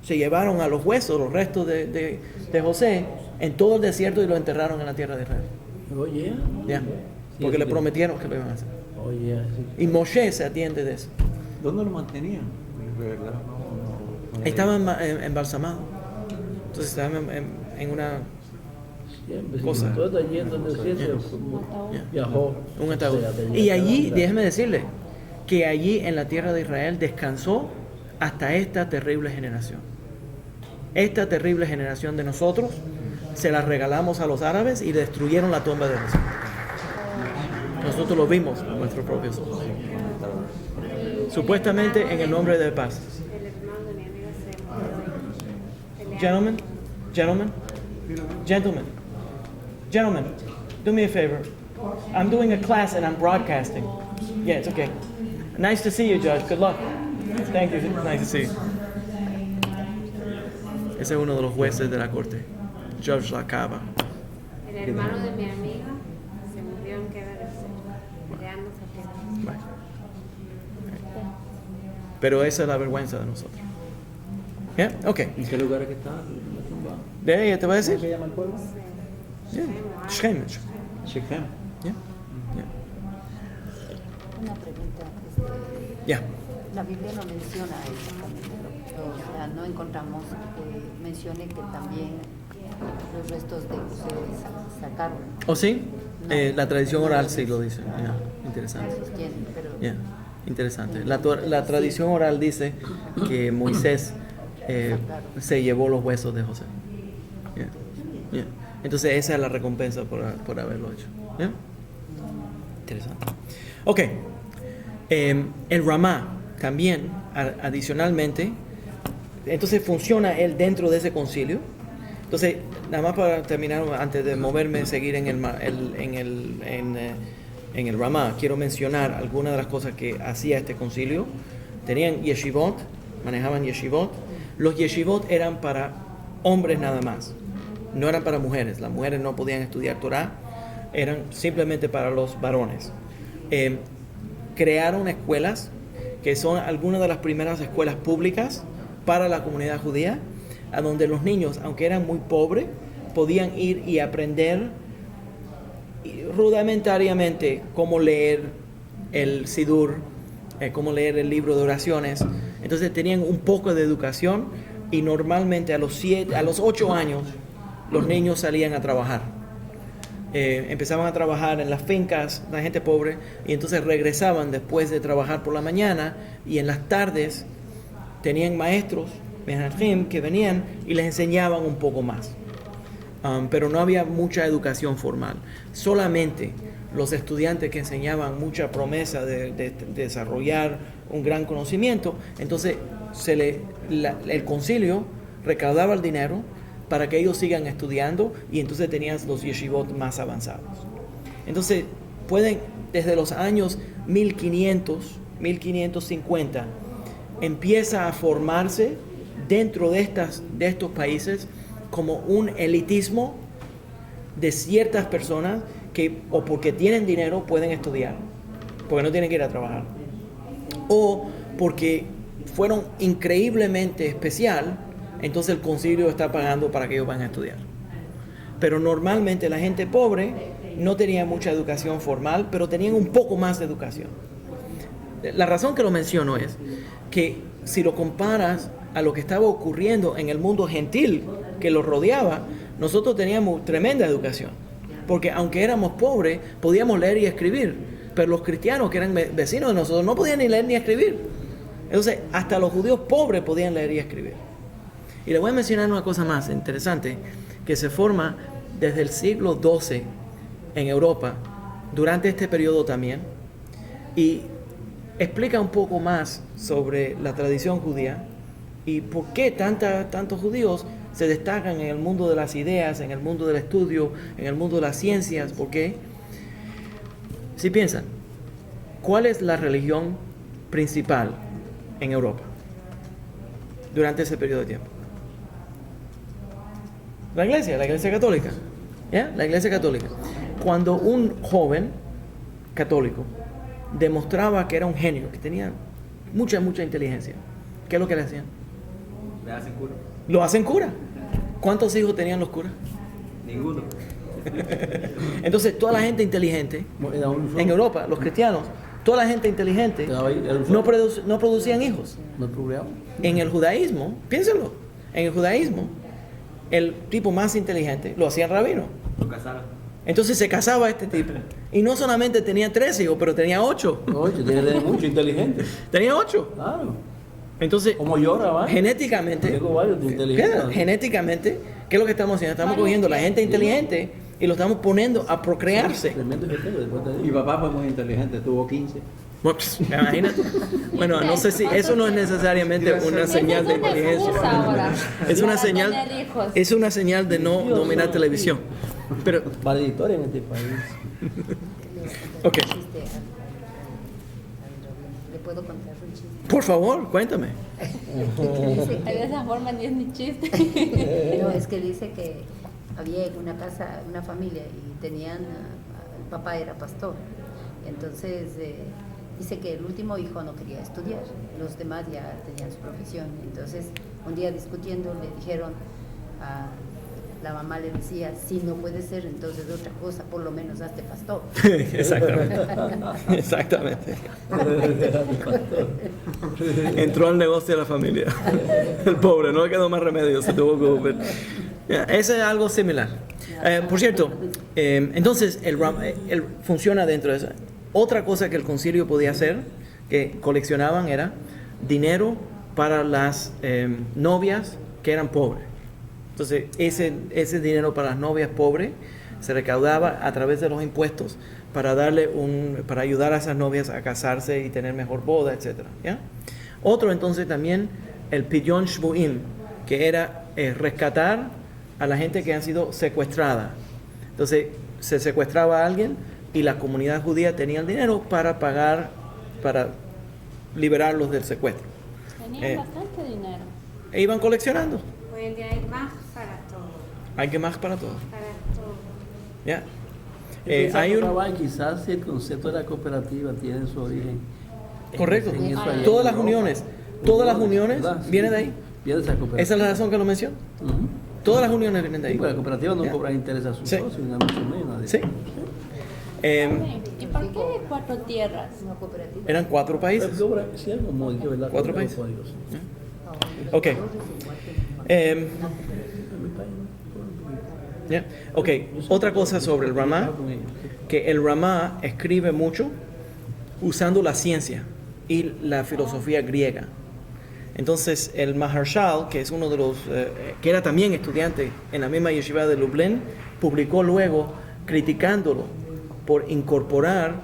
Speaker 2: se llevaron a los huesos, los restos de José en todo el desierto y lo enterraron en la tierra de Israel.
Speaker 3: Oye.
Speaker 2: ¿Ya? Porque le prometieron que lo iban a hacer.
Speaker 3: Oye.
Speaker 2: Y Moshe se atiende de eso.
Speaker 1: ¿Dónde lo mantenían?
Speaker 2: Estaba embalsamado. Entonces estaba en una cosa.
Speaker 3: Todo está yendo al desierto. Viajó.
Speaker 2: Un ataúd. Y allí, déjeme decirle, que allí en la tierra de Israel descansó hasta esta terrible generación. Esta terrible generación de nosotros se la regalamos a los árabes y destruyeron la tumba de Jesús. Nosotros lo vimos con nuestros propios ojos. Supuestamente en el nombre de paz.
Speaker 4: El hermano de mi amiga se
Speaker 2: Gentlemen, do me a favor. I'm doing a class and I'm broadcasting. Yeah, it's okay. Nice to see you, Judge. Good luck. Thank you. Nice to see you. Ese es uno de los jueces de la corte, Judge Lacava.
Speaker 4: El hermano de mi amiga se murió en KBC. Peleándose aquí.
Speaker 2: Bueno. Pero esa es la vergüenza de nosotros. ¿Ya? Ok.
Speaker 3: ¿En qué lugar es que está la tumba?
Speaker 2: ¿De ahí te voy a
Speaker 3: ¿Cómo se
Speaker 2: decir?
Speaker 3: llama el pueblo?
Speaker 2: Yeah. Shechem.
Speaker 3: Shechem.
Speaker 2: Yeah.
Speaker 5: Una pregunta.
Speaker 2: Yeah.
Speaker 5: La Biblia no menciona eso también. O sea, no encontramos que mencione que también los restos de José sacaron.
Speaker 2: ¿O sí?
Speaker 5: No.
Speaker 2: La tradición oral sí lo dice. Yeah. Interesante.
Speaker 5: Sostienen, pero
Speaker 2: Yeah. Interesante. La tradición oral dice que Moisés se llevó los huesos de José. Yeah. Yeah. Entonces esa es la recompensa por haberlo hecho. Yeah. Interesante. Ok. El Ramá también, adicionalmente, entonces funciona él dentro de ese concilio. Entonces, nada más para terminar, antes de moverme, seguir en el Ramá, quiero mencionar algunas de las cosas que hacía este concilio. Tenían yeshivot, manejaban yeshivot. Los yeshivot eran para hombres nada más, no eran para mujeres. Las mujeres no podían estudiar Torah, eran simplemente para los varones. Crearon escuelas que son algunas de las primeras escuelas públicas para la comunidad judía, a donde los niños, aunque eran muy pobres, podían ir y aprender rudimentariamente cómo leer el Sidur, cómo leer el libro de oraciones. Entonces tenían un poco de educación y normalmente a los 8 años los niños salían a trabajar. Empezaban a trabajar en las fincas, la gente pobre, y entonces regresaban después de trabajar por la mañana y en las tardes tenían maestros, menajim, que venían y les enseñaban un poco más. Pero no había mucha educación formal. Solamente los estudiantes que enseñaban mucha promesa de desarrollar un gran conocimiento, entonces el concilio recaudaba el dinero para que ellos sigan estudiando y entonces tenías los yeshivot más avanzados. Entonces pueden, desde los años 1550, empieza a formarse dentro de estos países como un elitismo de ciertas personas que o porque tienen dinero pueden estudiar, porque no tienen que ir a trabajar, o porque fueron increíblemente especial, entonces el concilio está pagando para que ellos vayan a estudiar. Pero normalmente la gente pobre no tenían mucha educación formal, pero tenían un poco más de educación. La razón que lo menciono es que si lo comparas a lo que estaba ocurriendo en el mundo gentil que los rodeaba, nosotros teníamos tremenda educación. Porque aunque éramos pobres, podíamos leer y escribir. Pero los cristianos, que eran vecinos de nosotros, no podían ni leer ni escribir. Entonces, hasta los judíos pobres podían leer y escribir. Y les voy a mencionar una cosa más interesante, que se forma desde el siglo XII en Europa, durante este periodo también, y explica un poco más sobre la tradición judía y por qué tantos judíos se destacan en el mundo de las ideas, en el mundo del estudio, en el mundo de las ciencias. ¿Por qué? Si piensan, ¿cuál es la religión principal en Europa durante ese periodo de tiempo? La iglesia católica. ¿Ya? La iglesia católica. Cuando un joven católico demostraba que era un genio, que tenía mucha inteligencia, ¿qué es lo que le hacían?
Speaker 6: Le hacen cura.
Speaker 2: Lo hacen cura. ¿Cuántos hijos tenían los curas?
Speaker 6: Ninguno.
Speaker 2: Entonces, toda la gente inteligente en Europa, los cristianos, toda la gente inteligente no producían hijos.
Speaker 3: No programa.
Speaker 2: En el judaísmo, piénsenlo, en el judaísmo, el tipo más inteligente lo hacían rabino.
Speaker 6: Lo casaron.
Speaker 2: Entonces se casaba este tipo. Y no solamente tenía 3 hijos, pero tenía 8.
Speaker 3: Oye, tiene mucho inteligente.
Speaker 2: Tenía 8.
Speaker 3: Claro.
Speaker 2: Entonces,
Speaker 3: Como llora, ¿va?
Speaker 2: genéticamente,
Speaker 3: Tengo varios de inteligentes.
Speaker 2: genéticamente, ¿qué es lo que estamos haciendo? Estamos cogiendo la gente inteligente y lo estamos poniendo a procrearse.
Speaker 3: Tremendo que tengo, después te
Speaker 7: Mi
Speaker 3: digo.
Speaker 7: papá fue muy inteligente, tuvo 15.
Speaker 2: Bueno, pues, imagínate. Bueno, no sé si eso no es necesariamente una señal de inteligencia. Es una señal, es una señal de no mirar televisión. Pero,
Speaker 3: Valedictoria en este país.
Speaker 2: ok,
Speaker 5: ¿Le puedo contar un chiste?
Speaker 2: por favor, cuéntame.
Speaker 8: De esa forma ni es ni chiste.
Speaker 5: No, es que dice que había en una casa una familia y tenían, el papá era pastor. Entonces dice que el último hijo no quería estudiar, los demás ya tenían su profesión. Entonces un día discutiendo le dijeron, la mamá le decía, si no puede ser entonces otra cosa, por lo menos hazte pastor.
Speaker 2: Exactamente. Exactamente. Entró al negocio de la familia. El pobre, no le quedó más remedio, se tuvo que volver. Ese es algo similar. Por cierto, entonces él funciona dentro de eso. Otra cosa que el concilio podía hacer, que coleccionaban, era dinero para las novias que eran pobres. Entonces, ese dinero para las novias pobres se recaudaba a través de los impuestos para ayudar a esas novias a casarse y tener mejor boda, etc. ¿Ya? Otro, entonces, también el Pidyon Shvuim, que era rescatar a la gente que han sido secuestrada. Entonces, se secuestraba a alguien y la comunidad judía tenía el dinero para pagar, para liberarlos del secuestro.
Speaker 8: Tenían bastante dinero.
Speaker 2: E iban coleccionando.
Speaker 4: Hoy en día hay más para todo.
Speaker 2: Hay que más para todo.
Speaker 4: Para todo.
Speaker 2: ¿Ya?
Speaker 3: Quizás el concepto de la cooperativa tiene su origen.
Speaker 2: Correcto.
Speaker 3: en eso allá
Speaker 2: Todas
Speaker 3: en
Speaker 2: las
Speaker 3: Europa.
Speaker 2: uniones
Speaker 3: ¿Verdad? Sí.
Speaker 2: vienen de ahí.
Speaker 3: Viene de esa cooperativa.
Speaker 2: Esa es la razón que lo menciono.
Speaker 3: Ujú.
Speaker 2: Todas las uniones vienen de
Speaker 3: Sí,
Speaker 2: ahí.
Speaker 3: pero la cooperativa no
Speaker 2: ¿Ya?
Speaker 3: cobra interés a sus
Speaker 2: Sí.
Speaker 3: socios, ni nada mucho menos.
Speaker 2: Sí.
Speaker 8: ¿Y por qué 4 tierras?
Speaker 5: Una cooperativa.
Speaker 2: Eran 4 países.
Speaker 3: Pero cobra, sí, algo módico, ¿verdad?
Speaker 2: 4
Speaker 3: Cobra
Speaker 2: países.
Speaker 3: códigos.
Speaker 2: Ok. Ya. Ok, otra cosa sobre el Ramá, que el Ramá escribe mucho usando la ciencia y la filosofía griega. Entonces el Maharshal, que es uno de los, que era también estudiante en la misma yeshiva de Lublin, publicó luego criticándolo por incorporar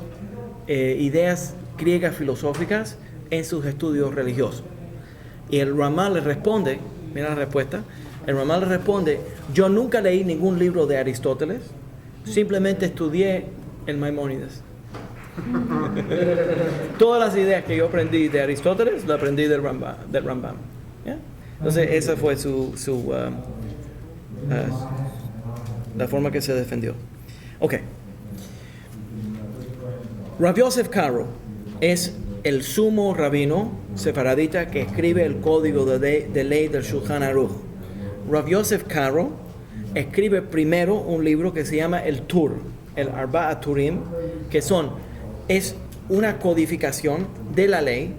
Speaker 2: ideas griegas filosóficas en sus estudios religiosos. Y el Ramá le responde, mira la respuesta, el Ramá le responde, yo nunca leí ningún libro de Aristóteles, simplemente estudié el Maimónides. Todas las ideas que yo aprendí de Aristóteles, las aprendí del Rambam. ¿Ya? Entonces esa fue la forma que se defendió. Ok. Rav Yosef Karo es el sumo rabino sefaradita que escribe el código de ley del Shulchan Aruch. Rav Yosef Karo escribe primero un libro que se llama el Tur. el Arba'a Turim, que es una codificación de la ley,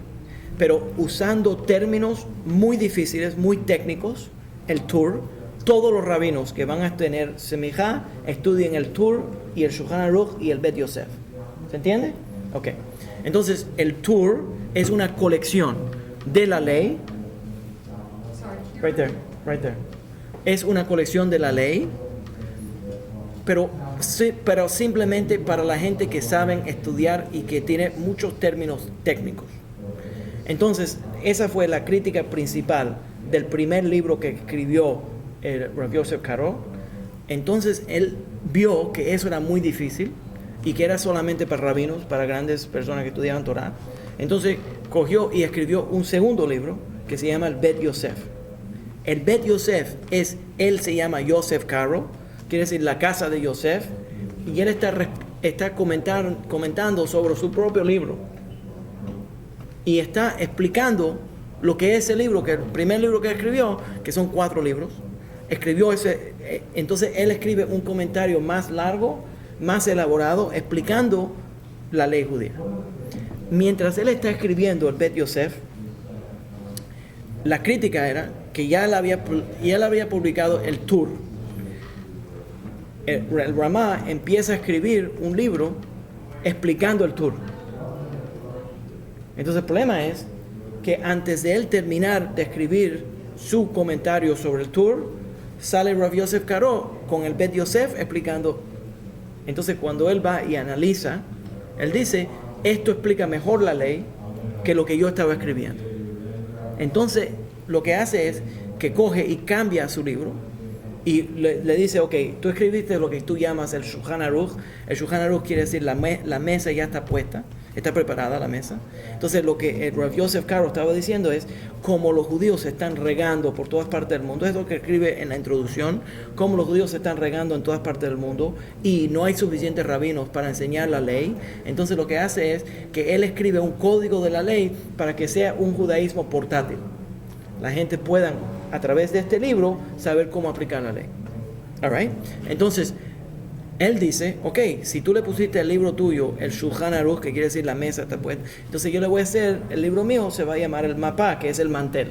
Speaker 2: pero usando términos muy difíciles, muy técnicos, el Tur. Todos los rabinos que van a tener semijá estudian el Tur y el Shulchan Aruch y el Bet Yosef. ¿Se entiende? Ok. Entonces, el Tur es una colección de la ley. Right there. Es una colección de la ley, pero simplemente para la gente que saben estudiar y que tiene muchos términos técnicos. Entonces, esa fue la crítica principal del primer libro que escribió Rav Yosef Karo. Entonces él vio que eso era muy difícil y que era solamente para rabinos, para grandes personas que estudiaban Torah. Entonces cogió y escribió un segundo libro que se llama el Bet Yosef. El Bet Yosef él se llama Yosef Karo, quiere decir la casa de Yosef, y él está comentando sobre su propio libro y está explicando lo que es ese libro, que el primer libro que escribió, que son 4 libros. Escribió entonces él escribe un comentario más largo, más elaborado, explicando la ley judía. Mientras él está escribiendo el Bet Yosef, la crítica era que ya él había publicado el Tur. El Ramá empieza a escribir un libro explicando el Tur. Entonces el problema es que antes de él terminar de escribir su comentario sobre el Tur, sale Rav Yosef Karo con el Bet Yosef explicando. Entonces cuando él va y analiza, él dice, esto explica mejor la ley que lo que yo estaba escribiendo. Entonces lo que hace es que coge y cambia su libro y le dice, ok, tú escribiste lo que tú llamas el Shulchan Aruch. El Shulchan Aruch quiere decir la mesa ya está puesta, está preparada la mesa. Entonces lo que Rav Yosef Karo estaba diciendo es, como los judíos se están regando por todas partes del mundo, es lo que escribe en la introducción, como los judíos se están regando en todas partes del mundo y no hay suficientes rabinos para enseñar la ley. Entonces lo que hace es que él escribe un código de la ley para que sea un judaísmo portátil. La gente pueda, a través de este libro, saber cómo aplicar la ley. All right? Entonces, él dice, ok, si tú le pusiste el libro tuyo, el Shulchan Aruch, que quiere decir la mesa está puesta, entonces yo le voy a hacer, el libro mío se va a llamar el Mapá, que es el mantel.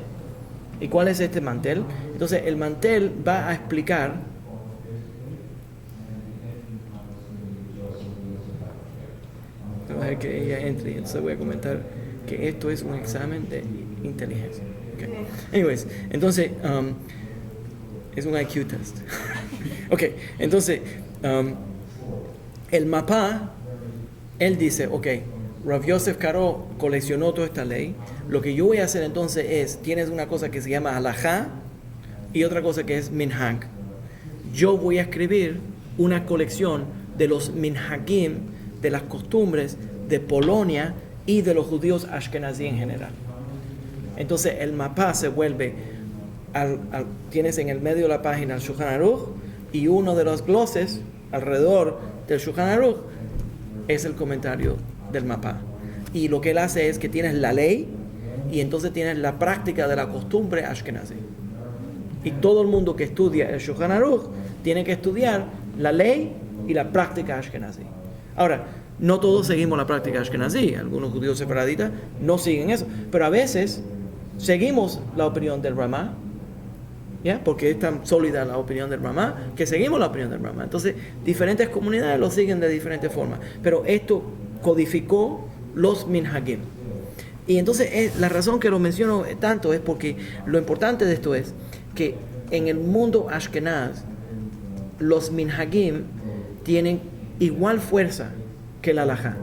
Speaker 2: ¿Y cuál es este mantel? Entonces, el mantel va a explicar a ver que ella entre y entonces voy a comentar que esto es un examen de inteligencia. Okay. Anyways, entonces es un IQ test. Ok, entonces el Mapá, él dice, ok, Rav Yosef Karo coleccionó toda esta ley. Lo que yo voy a hacer entonces es, tienes una cosa que se llama halajá y otra cosa que es minhag. Yo voy a escribir una colección de los minhagim, de las costumbres de Polonia y de los judíos ashkenazí en general. Entonces el Mapá se vuelve, tienes en el medio de la página el Shulchan Aruch y uno de los gloses alrededor del Shulchan Aruch es el comentario del Mapá. Y lo que él hace es que tienes la ley y entonces tienes la práctica de la costumbre ashkenazí. Y todo el mundo que estudia el Shulchan Aruch tiene que estudiar la ley y la práctica ashkenazí. Ahora, no todos seguimos la práctica ashkenazí. Algunos judíos sefaraditas no siguen eso. Pero a veces seguimos la opinión del Ramá, ¿ya? Porque es tan sólida la opinión del Ramá que seguimos la opinión del Ramá. Entonces, diferentes comunidades lo siguen de diferentes formas. Pero esto codificó los minhagim. Y entonces, la razón que lo menciono tanto es porque lo importante de esto es que en el mundo ashkenaz, los minhagim tienen igual fuerza que la halajá.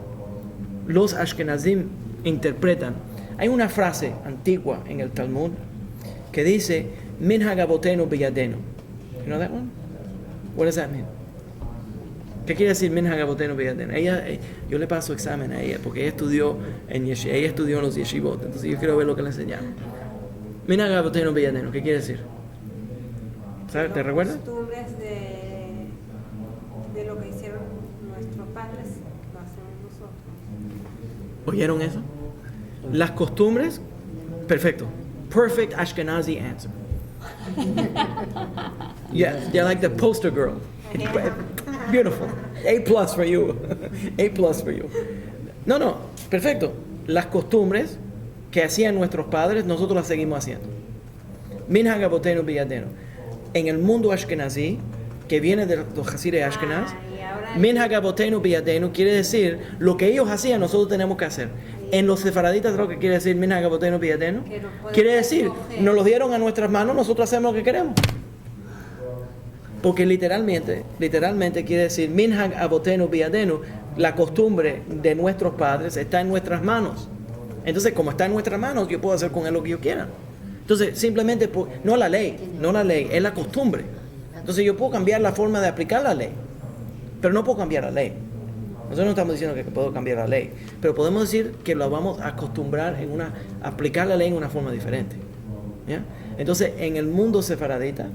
Speaker 2: Los ashkenazim interpretan. Hay una frase antigua en el Talmud que dice, minhag avotenu biyadenu. You know that one? What does that mean? ¿Qué quiere decir minhag avotenu biyadenu? Yo le paso examen a ella porque ella estudió en los yeshivot. Entonces yo quiero ver lo que le enseñaron. Minhag avotenu biyadenu, ¿qué quiere decir? ¿Sabes? ¿Te recuerdas?
Speaker 4: Costumbres de lo que hicieron nuestros padres, lo hacemos nosotros.
Speaker 2: ¿Oyeron eso? Las costumbres, perfecto. Perfect Ashkenazi answer. Yeah, they're like the poster girl. Beautiful. A+ for you. A+ for you. No, perfecto. Las costumbres que hacían nuestros padres, nosotros las seguimos haciendo. Minhag Avotenu Biyadenu. En el mundo Ashkenazí, que viene de los Hasidei Ashkenaz,
Speaker 4: y ahora-
Speaker 2: Minhag Avotenu Biyadenu quiere decir lo que ellos hacían, nosotros tenemos que hacer. En los sefaraditas, lo que quiere decir Minhag Avotenu Biyadenu,
Speaker 4: Que nos pueden
Speaker 2: quiere decir,
Speaker 4: escoger.
Speaker 2: nos lo dieron a nuestras manos, nosotros hacemos lo que queremos. Porque literalmente quiere decir Minhag Avotenu Biyadenu, la costumbre de nuestros padres está en nuestras manos. Entonces, como está en nuestras manos, yo puedo hacer con él lo que yo quiera. Entonces, simplemente, no la ley, es la costumbre. Entonces, yo puedo cambiar la forma de aplicar la ley, pero no puedo cambiar la ley. Nosotros no estamos diciendo que puedo cambiar la ley, pero podemos decir que lo vamos a acostumbrar a aplicar la ley en una forma diferente. ¿Ya? Entonces, en el mundo sefaradita,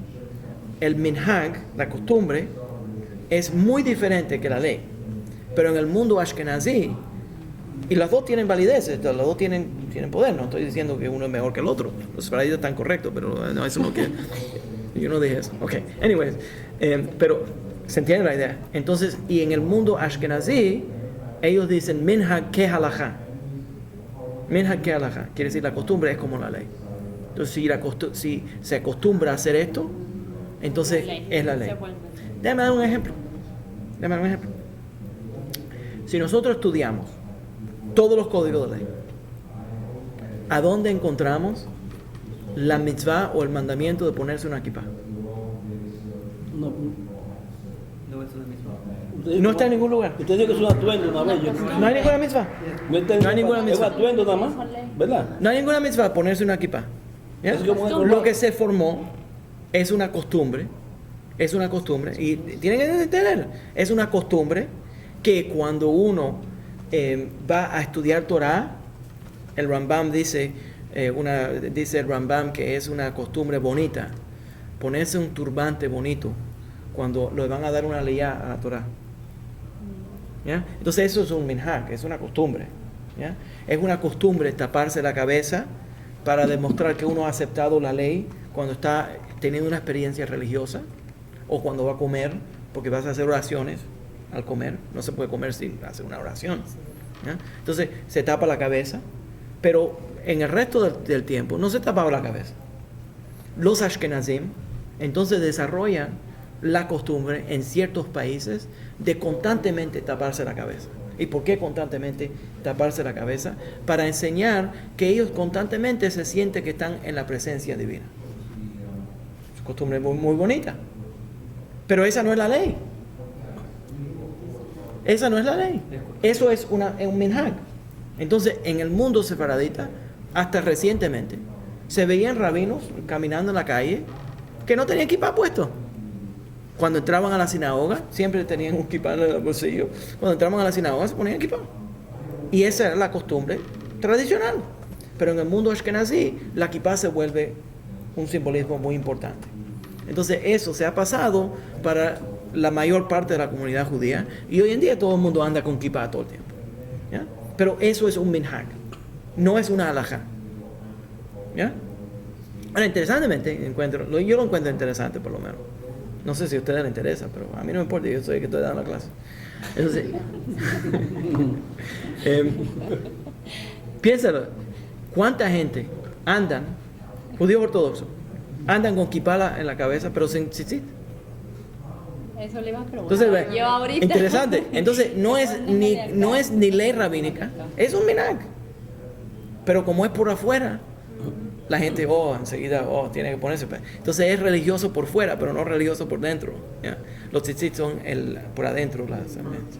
Speaker 2: el minhag, la costumbre, es muy diferente que la ley. Pero en el mundo ashkenazí, y las dos tienen validez, las dos tienen poder. No estoy diciendo que uno es mejor que el otro. Los sefaraditas están correctos, pero no, eso no quiere. Yo no dije eso. Ok, anyways. Pero se entiende la idea. Entonces, y en el mundo ashkenazí, ellos dicen minhag ke halajá. Minhag ke halajá. Quiere decir la costumbre es como la ley. Entonces, si se acostumbra a hacer esto, entonces es la ley. Déjame dar un ejemplo. Si nosotros estudiamos todos los códigos de ley, ¿a dónde encontramos la mitzvah o el mandamiento de ponerse una kippah?
Speaker 3: No,
Speaker 6: No es una misma.
Speaker 3: usted
Speaker 2: No está en ningún lugar.
Speaker 3: Usted dice que es un atuendo una vez.
Speaker 2: No hay ninguna mitzvah.
Speaker 3: No
Speaker 2: hay ninguna
Speaker 3: Es un
Speaker 2: mitzvah.
Speaker 3: atuendo nada más, ¿verdad?
Speaker 2: No hay ninguna mitzvah ponerse una kippah. ¿Ya?
Speaker 3: Es como una-
Speaker 2: Lo que se formó es una costumbre. Y tienen que entender, es una costumbre que cuando uno va a estudiar Torah, el Rambam dice el Rambam que es una costumbre bonita, ponerse un turbante bonito cuando le van a dar una leyá a la Torah. ¿Ya? Entonces eso es un minhag, es una costumbre. ¿Ya? Es una costumbre taparse la cabeza para demostrar que uno ha aceptado la ley cuando está teniendo una experiencia religiosa o cuando va a comer, porque vas a hacer oraciones al comer. No se puede comer sin hacer una oración. ¿Ya? Entonces se tapa la cabeza, pero en el resto del tiempo no se tapaba la cabeza. Los Ashkenazim entonces desarrollan la costumbre en ciertos países de constantemente taparse la cabeza. ¿Y por qué constantemente taparse la cabeza? Para enseñar que ellos constantemente se sienten que están en la presencia divina. Es una costumbre muy, muy bonita. Pero esa no es la ley. Esa no es la ley. Eso es un minhag. Entonces, en el mundo sefaradita, hasta recientemente, se veían rabinos caminando en la calle que no tenían kippah puesto. Cuando entraban a la sinagoga, siempre tenían un kippah en el bolsillo. Cuando entraban a la sinagoga, se ponían kippah. Y esa era la costumbre tradicional. Pero en el mundo ashkenazí, la kippah se vuelve un simbolismo muy importante. Entonces, eso se ha pasado para la mayor parte de la comunidad judía. Y hoy en día todo el mundo anda con kippah todo el tiempo. ¿Ya? Pero eso es un minhag. No es una halajá. ¿Ya? Ahora, interesantemente, yo lo encuentro interesante por lo menos. No sé si a ustedes les interesa, pero a mí no me importa, yo soy el que estoy dando la clase. Entonces, piénsalo, ¿cuánta gente judíos ortodoxos, andan con kippah en la cabeza, pero sin tzitzit?
Speaker 8: Eso le iba a preguntar.
Speaker 2: Entonces,
Speaker 8: Yo ahorita.
Speaker 2: interesante. Entonces, no es ni ley rabínica, es un minhag. Pero como es por afuera, la gente, enseguida, tiene que ponerse. Entonces es religioso por fuera, pero no religioso por dentro. ¿Ya? Los tzitzit son por adentro.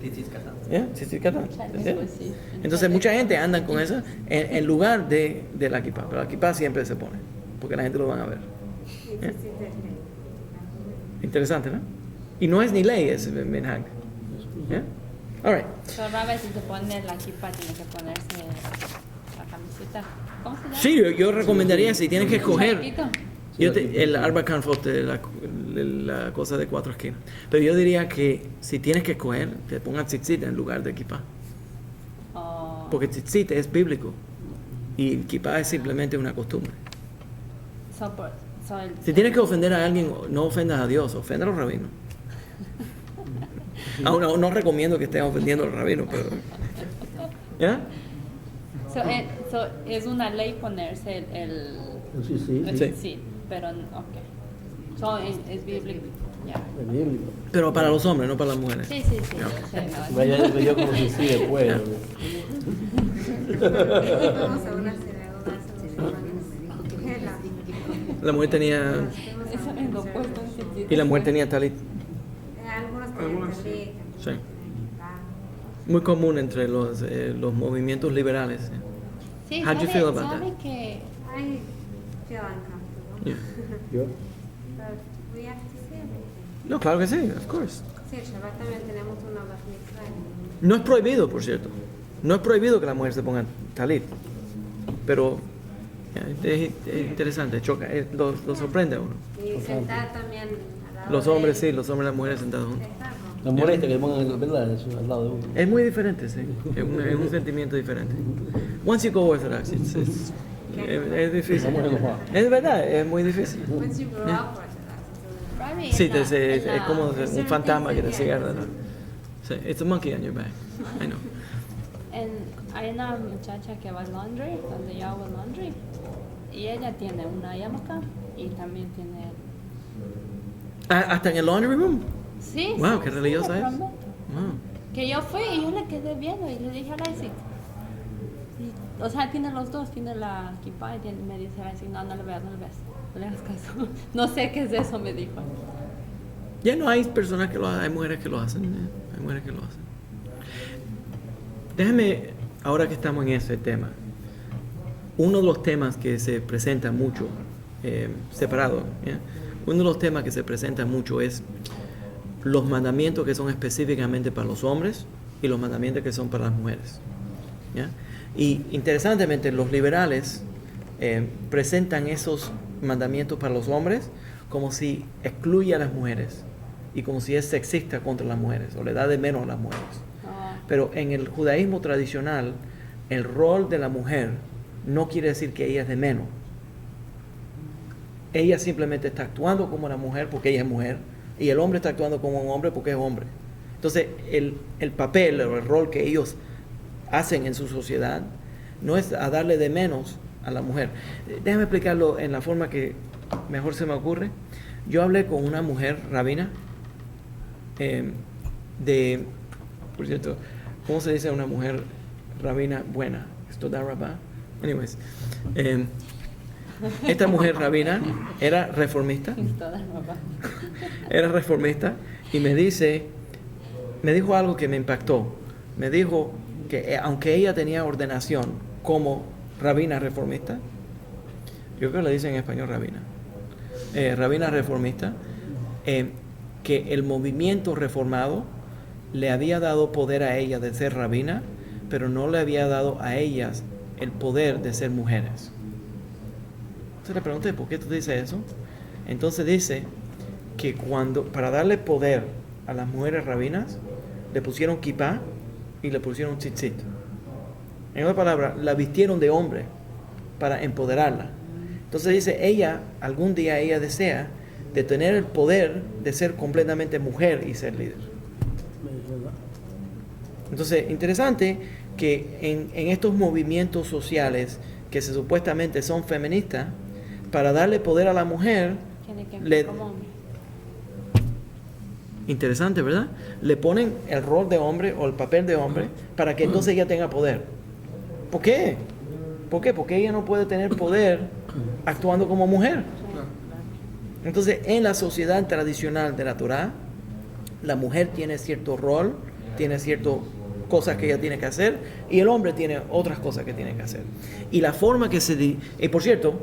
Speaker 6: Tzitzit katan.
Speaker 2: ¿Ya? Tzitzit katan.
Speaker 8: Pues sí.
Speaker 2: Entonces mucha gente anda con eso en lugar de la kippah. Pero la kippah siempre se pone, porque la gente lo van a ver. ¿Ya? Interesante, ¿no? Y no es ni ley, es minhag. ¿Ya? All right.
Speaker 8: So, Rabbi, si se pone la kippah, tiene que ponerse la camiseta. ¿Cómo se llama?
Speaker 2: Sí, yo recomendaría, si tienes que escoger,
Speaker 8: Chalequito.
Speaker 2: el Arba Kanfot, la cosa de 4 esquinas. Pero yo diría que si tienes que escoger, te pongas tzitzit en lugar de kippah.
Speaker 8: Oh,
Speaker 2: Porque tzitzit es bíblico y kippah es simplemente una costumbre.
Speaker 8: so el-
Speaker 2: Si tienes que ofender a alguien, no ofendas a Dios, ofenda a los rabinos. No recomiendo que estén ofendiendo al rabino, pero... ¿Ya?
Speaker 8: Es una ley ponerse el
Speaker 3: Sí, sí.
Speaker 8: sí, pero ok. Es bíblico. Ya.
Speaker 3: Es bíblico.
Speaker 2: Pero para los hombres, no para las mujeres.
Speaker 8: Sí, yo sé, no,
Speaker 3: Yo como si sí después.
Speaker 4: Vamos a una sinagoga.
Speaker 2: La mujer tenía...
Speaker 8: Eso es lo opuesto en sentido.
Speaker 2: Y la mujer tenía talit.
Speaker 4: Algunos tienen
Speaker 2: Sí. Muy común entre los movimientos liberales.
Speaker 8: Sí,
Speaker 2: How do you feel about
Speaker 8: sabe
Speaker 2: that?
Speaker 8: que
Speaker 4: I feel uncomfortable.
Speaker 2: Yeah.
Speaker 3: Yo.
Speaker 4: But we have to see it.
Speaker 2: No, claro que sí, of course.
Speaker 4: Sí, el Shabbat también tenemos una bar mitzvah.
Speaker 2: No es prohibido, por cierto. No es prohibido que la mujer se ponga talit. Pero es interesante, choca, lo sorprende a uno.
Speaker 4: Y sentar también al lado
Speaker 2: Los
Speaker 4: de
Speaker 2: hombres
Speaker 4: él.
Speaker 2: sí, los hombres y las mujeres sentados juntos.
Speaker 4: Exacto.
Speaker 3: Nos molesta que pongan, ¿verdad? Eso al lado de uno.
Speaker 2: Es muy diferente, sí. Es un sentimiento diferente. Once you go orthodox, es difícil.
Speaker 3: Estamos enojados.
Speaker 2: Es verdad, es muy difícil.
Speaker 4: Once you grow up,
Speaker 8: Robbie
Speaker 2: Sí,
Speaker 8: en
Speaker 2: es como
Speaker 8: la-
Speaker 2: un fantasma que te sigue alrededor. Sí, it's a monkey on your back. I know.
Speaker 8: hay una muchacha que va al laundry, donde yo hago laundry, y ella tiene una yarmulke y también tiene...
Speaker 2: Hasta en el laundry room.
Speaker 8: Sí,
Speaker 2: Wow,
Speaker 8: sí,
Speaker 2: qué
Speaker 8: sí,
Speaker 2: religiosa
Speaker 8: te
Speaker 2: es.
Speaker 8: prometo.
Speaker 2: Wow.
Speaker 8: Que yo fui y yo le quedé viendo y le dije a Isaac, o sea, tiene los dos, tiene la kippah y me dice Isaac, no le veas, no le hagas caso. No sé qué es eso, me dijo.
Speaker 2: Ya no hay personas que lo hacen, hay mujeres que lo hacen. Hay mujeres que lo hacen. Déjame, ahora que estamos en ese tema, uno de los temas que se presenta mucho, separado, ¿ya? Uno de los temas que se presenta mucho es los mandamientos que son específicamente para los hombres y los mandamientos que son para las mujeres, ¿ya? Y interesantemente los liberales presentan esos mandamientos para los hombres como si excluye a las mujeres y como si es sexista contra las mujeres o le da de menos a las mujeres. Pero en el judaísmo tradicional, el rol de la mujer no quiere decir que ella es de menos. Ella simplemente está actuando como una mujer porque ella es mujer y el hombre está actuando como un hombre porque es hombre. Entonces, el papel o el rol que ellos hacen en su sociedad no es a darle de menos a la mujer. Déjame explicarlo en la forma que mejor se me ocurre. Yo hablé con una mujer rabina por cierto, ¿cómo se dice una mujer rabina buena? ¿Esto da rabá? Anyways, esta mujer rabina era reformista. Era reformista y me dijo algo que me impactó. Me dijo que aunque ella tenía ordenación como rabina reformista, yo creo que le dicen en español rabina, rabina reformista, que el movimiento reformado le había dado poder a ella de ser rabina, pero no le había dado a ellas el poder de ser mujeres. Entonces le pregunté, ¿por qué tú dices eso? Entonces dice que para darle poder a las mujeres rabinas, le pusieron kippah y le pusieron tzitzit. En otras palabras, la vistieron de hombre para empoderarla. Entonces dice, algún día ella desea de tener el poder de ser completamente mujer y ser líder. Entonces, interesante que en estos movimientos sociales que supuestamente son feministas, para darle poder a la mujer,
Speaker 8: Tiene que
Speaker 2: le,
Speaker 8: como hombre.
Speaker 2: interesante, ¿verdad? Le ponen el rol de hombre o el papel de hombre para que entonces ella tenga poder. ¿Por qué? ¿Por qué? Porque ella no puede tener poder actuando como mujer. Entonces, en la sociedad tradicional de la Torá, la mujer tiene cierto rol, tiene ciertas cosas que ella tiene que hacer, y el hombre tiene otras cosas que tiene que hacer. Y la forma que y por cierto,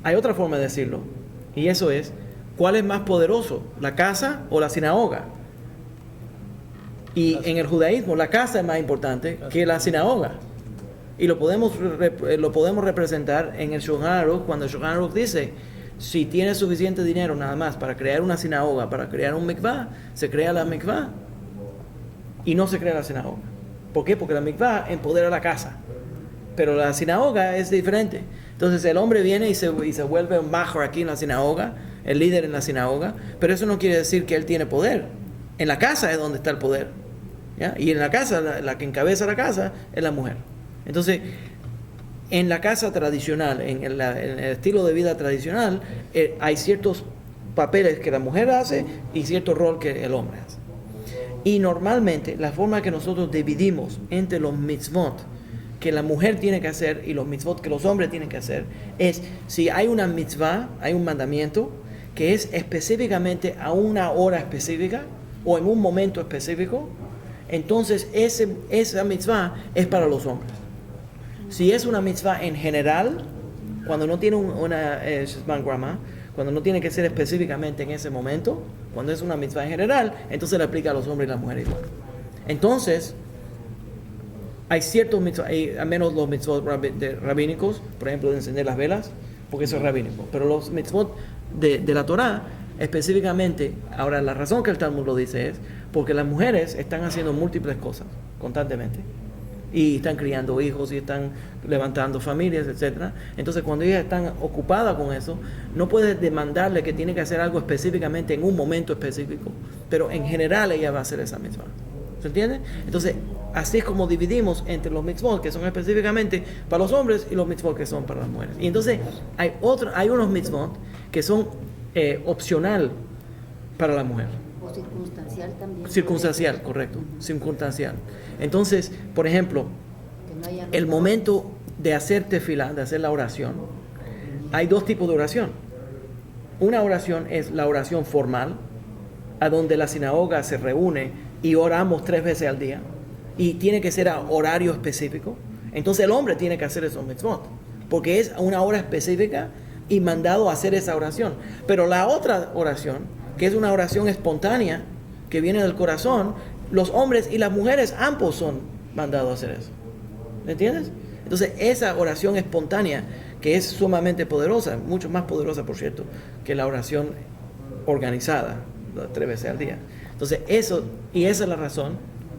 Speaker 2: hay otra forma de decirlo, y eso es, ¿cuál es más poderoso, la casa o la sinagoga? Y en el judaísmo, la casa es más importante que la sinagoga. Y lo podemos representar en el Shulchan Aruch, cuando el Shulchan Aruch dice, si tienes suficiente dinero nada más para crear una sinagoga, para crear un mikvah, se crea la mikvah y no se crea la sinagoga. ¿Por qué? Porque la mikvah empodera la casa, pero la sinagoga es diferente. Entonces el hombre viene y se vuelve un majo aquí en la sinagoga, el líder en la sinagoga, pero eso no quiere decir que él tiene poder. En la casa es donde está el poder, ¿ya? Y en la casa, la que encabeza la casa es la mujer. Entonces, en la casa tradicional, en el estilo de vida tradicional, hay ciertos papeles que la mujer hace y cierto rol que el hombre hace. Y normalmente la forma que nosotros dividimos entre los mitzvot que la mujer tiene que hacer y los mitzvot que los hombres tienen que hacer es, si hay una mitzvah, hay un mandamiento que es específicamente a una hora específica o en un momento específico, entonces esa mitzvah es para los hombres. Si es una mitzvah en general, cuando no tiene una Shesman Grama, cuando no tiene que ser específicamente en ese momento, cuando es una mitzvah en general, entonces le aplica a los hombres y las mujeres igual. Entonces, hay ciertos mitzvot, al menos los mitzvot rabínicos, por ejemplo, de encender las velas, porque eso es rabínico. Pero los mitzvot de la Torá, específicamente, ahora la razón que el Talmud lo dice es porque las mujeres están haciendo múltiples cosas constantemente. Y están criando hijos y están levantando familias, etc. Entonces, cuando ellas están ocupadas con eso, no puedes demandarle que tiene que hacer algo específicamente en un momento específico. Pero en general ella va a hacer esa mitzvah. ¿Se entiende? Entonces, así es como dividimos entre los mitzvot que son específicamente para los hombres y los mitzvot que son para las mujeres. Y entonces, hay unos mitzvot que son opcional para la mujer.
Speaker 5: O circunstancial también.
Speaker 2: Circunstancial, correcto. Circunstancial. Entonces, por ejemplo, el momento de hacer tefilá, de hacer la oración, hay dos tipos de oración. Una oración es la oración formal, a donde la sinagoga se reúne y oramos 3 veces al día, y tiene que ser a horario específico. Entonces el hombre tiene que hacer esos mitzvot, porque es a una hora específica y mandado a hacer esa oración. Pero la otra oración, que es una oración espontánea, que viene del corazón, los hombres y las mujeres ambos son mandados a hacer eso. ¿Me entiendes? Entonces esa oración espontánea, que es sumamente poderosa, mucho más poderosa, por cierto, que la oración organizada, 3 veces al día. Entonces eso, y esa es la razón,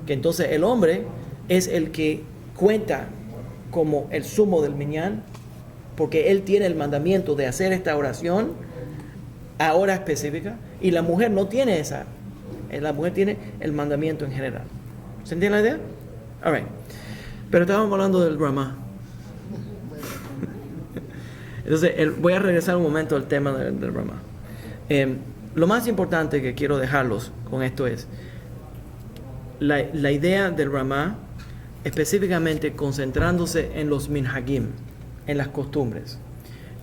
Speaker 2: que entonces el hombre es el que cuenta como el sumo del minyan, porque él tiene el mandamiento de hacer esta oración a hora específica, y la mujer no tiene esa. La mujer tiene el mandamiento en general. ¿Se entiende la idea? All right. Pero estábamos hablando del Ramá. Entonces, voy a regresar un momento al tema del Ramá. Lo más importante que quiero dejarlos con esto es la idea del Ramá, específicamente concentrándose en los minhagim, en las costumbres.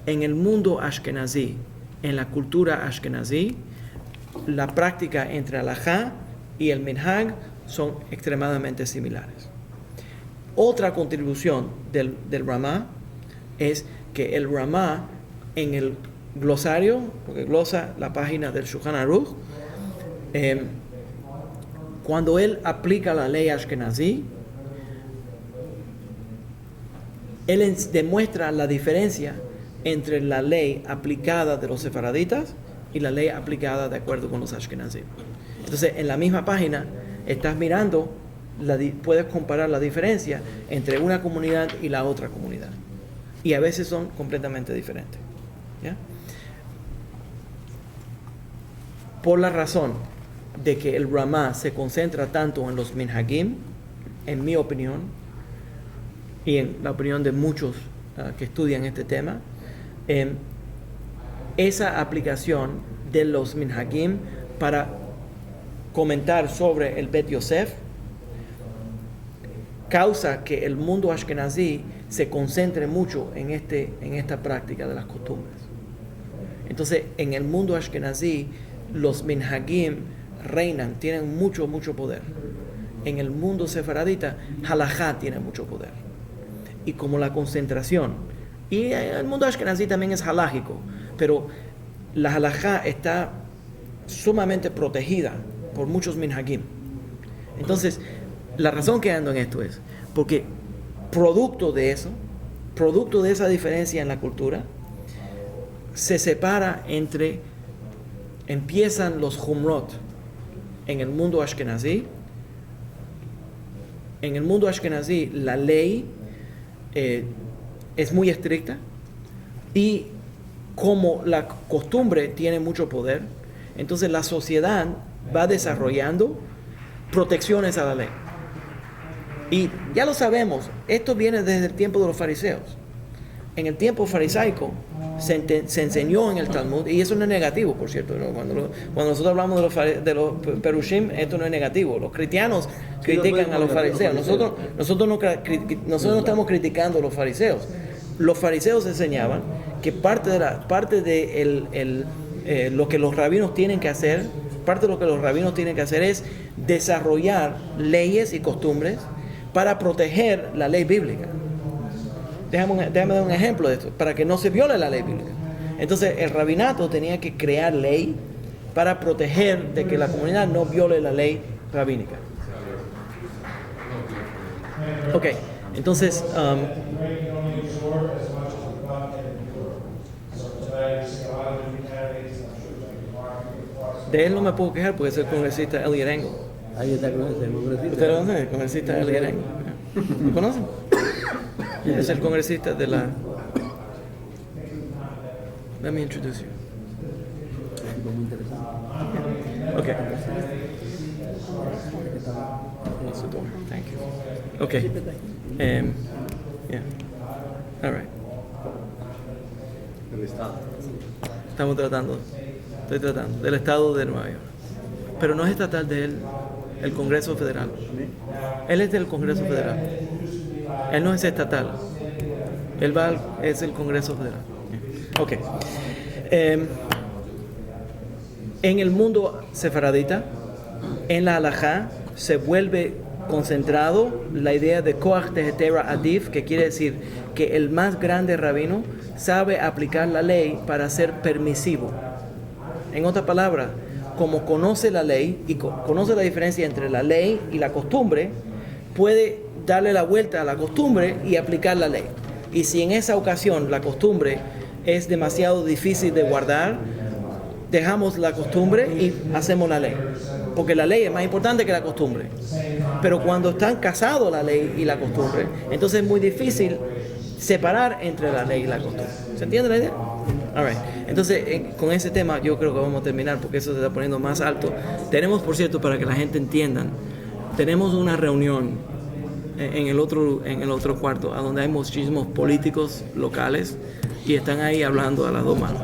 Speaker 2: En el mundo ashkenazí, en la cultura ashkenazí, la práctica entre alajá y el minhag son extremadamente similares. Otra contribución del Ramá es que el Ramá en el glosario, porque glosa la página del Shulchan Aruch, cuando él aplica la ley ashkenazí, él demuestra la diferencia entre la ley aplicada de los sefaraditas y la ley aplicada de acuerdo con los ashkenazim. Entonces, en la misma página estás mirando, puedes comparar la diferencia entre una comunidad y la otra comunidad. Y a veces son completamente diferentes. ¿Ya? Por la razón de que el Ramá se concentra tanto en los minhagim, en mi opinión, y en la opinión de muchos que estudian este tema, esa aplicación de los minhagim para comentar sobre el Bet Yosef causa que el mundo ashkenazí se concentre mucho en esta práctica de las costumbres. Entonces, en el mundo ashkenazí, los minhagim reinan, tienen mucho poder. En el mundo sefaradita, halajá tiene mucho poder. Y como la concentración, y el mundo ashkenazí también es halágico, pero la halajá está sumamente protegida por muchos minhagim. Entonces, la razón que ando en esto es porque producto de esa diferencia en la cultura, se separa empiezan los humrot en el mundo ashkenazí. En el mundo ashkenazí la ley es muy estricta, y como la costumbre tiene mucho poder, entonces la sociedad va desarrollando protecciones a la ley. Y ya lo sabemos, esto viene desde el tiempo de los fariseos. En el tiempo farisaico se enseñó en el Talmud, y eso no es negativo, por cierto, ¿no? Cuando nosotros hablamos de los perushim, esto no es negativo. Los cristianos critican a los fariseos. Nosotros no estamos criticando a los fariseos. Los fariseos enseñaban que parte de lo que los rabinos tienen que hacer, es desarrollar leyes y costumbres para proteger la ley bíblica. Déjame dar un ejemplo de esto, para que no se viole la ley bíblica. Entonces, el rabinato tenía que crear ley para proteger de que la comunidad no viole la ley rabínica. Ok, entonces, de él no me puedo quejar porque es el congresista Elliot Engel.
Speaker 3: Ahí está con ese congresista.
Speaker 2: ¿Usted lo conoce? El congresista Elliot Engel. ¿Lo conocen? Es el congresista de la... Let me introduce you.
Speaker 3: Muy interesante.
Speaker 2: Okay. Close the door. Thank you. Okay. Yeah. All right. Estoy tratando del estado de Nueva York. Pero no es estatal de él, el Congreso Federal. Él es del Congreso Federal. Él no es estatal. Es el Congreso Federal. Ok. En el mundo sefaradita, en la halajá, se vuelve concentrado la idea de Koach Tehetera Adif, que quiere decir que el más grande rabino sabe aplicar la ley para ser permisivo. En otras palabras, como conoce la ley y conoce la diferencia entre la ley y la costumbre, puede darle la vuelta a la costumbre y aplicar la ley. Y si en esa ocasión la costumbre es demasiado difícil de guardar, dejamos la costumbre y hacemos la ley. Porque la ley es más importante que la costumbre. Pero cuando están casados la ley y la costumbre, entonces es muy difícil separar entre la ley y la costumbre. ¿Se entiende la idea? All right. Entonces, con ese tema yo creo que vamos a terminar porque eso se está poniendo más alto. Tenemos, por cierto, para que la gente entienda, tenemos una reunión en el otro cuarto, a donde hay muchísimos políticos locales y están ahí hablando a las 2 manos.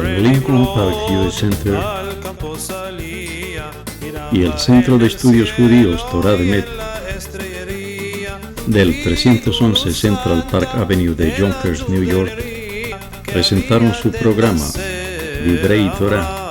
Speaker 1: El Lincoln Park Youth Center y el Centro de Estudios Judíos Torah de Met del 311 Central Park Avenue de Yonkers, New York, presentaron su programa Divrei Torah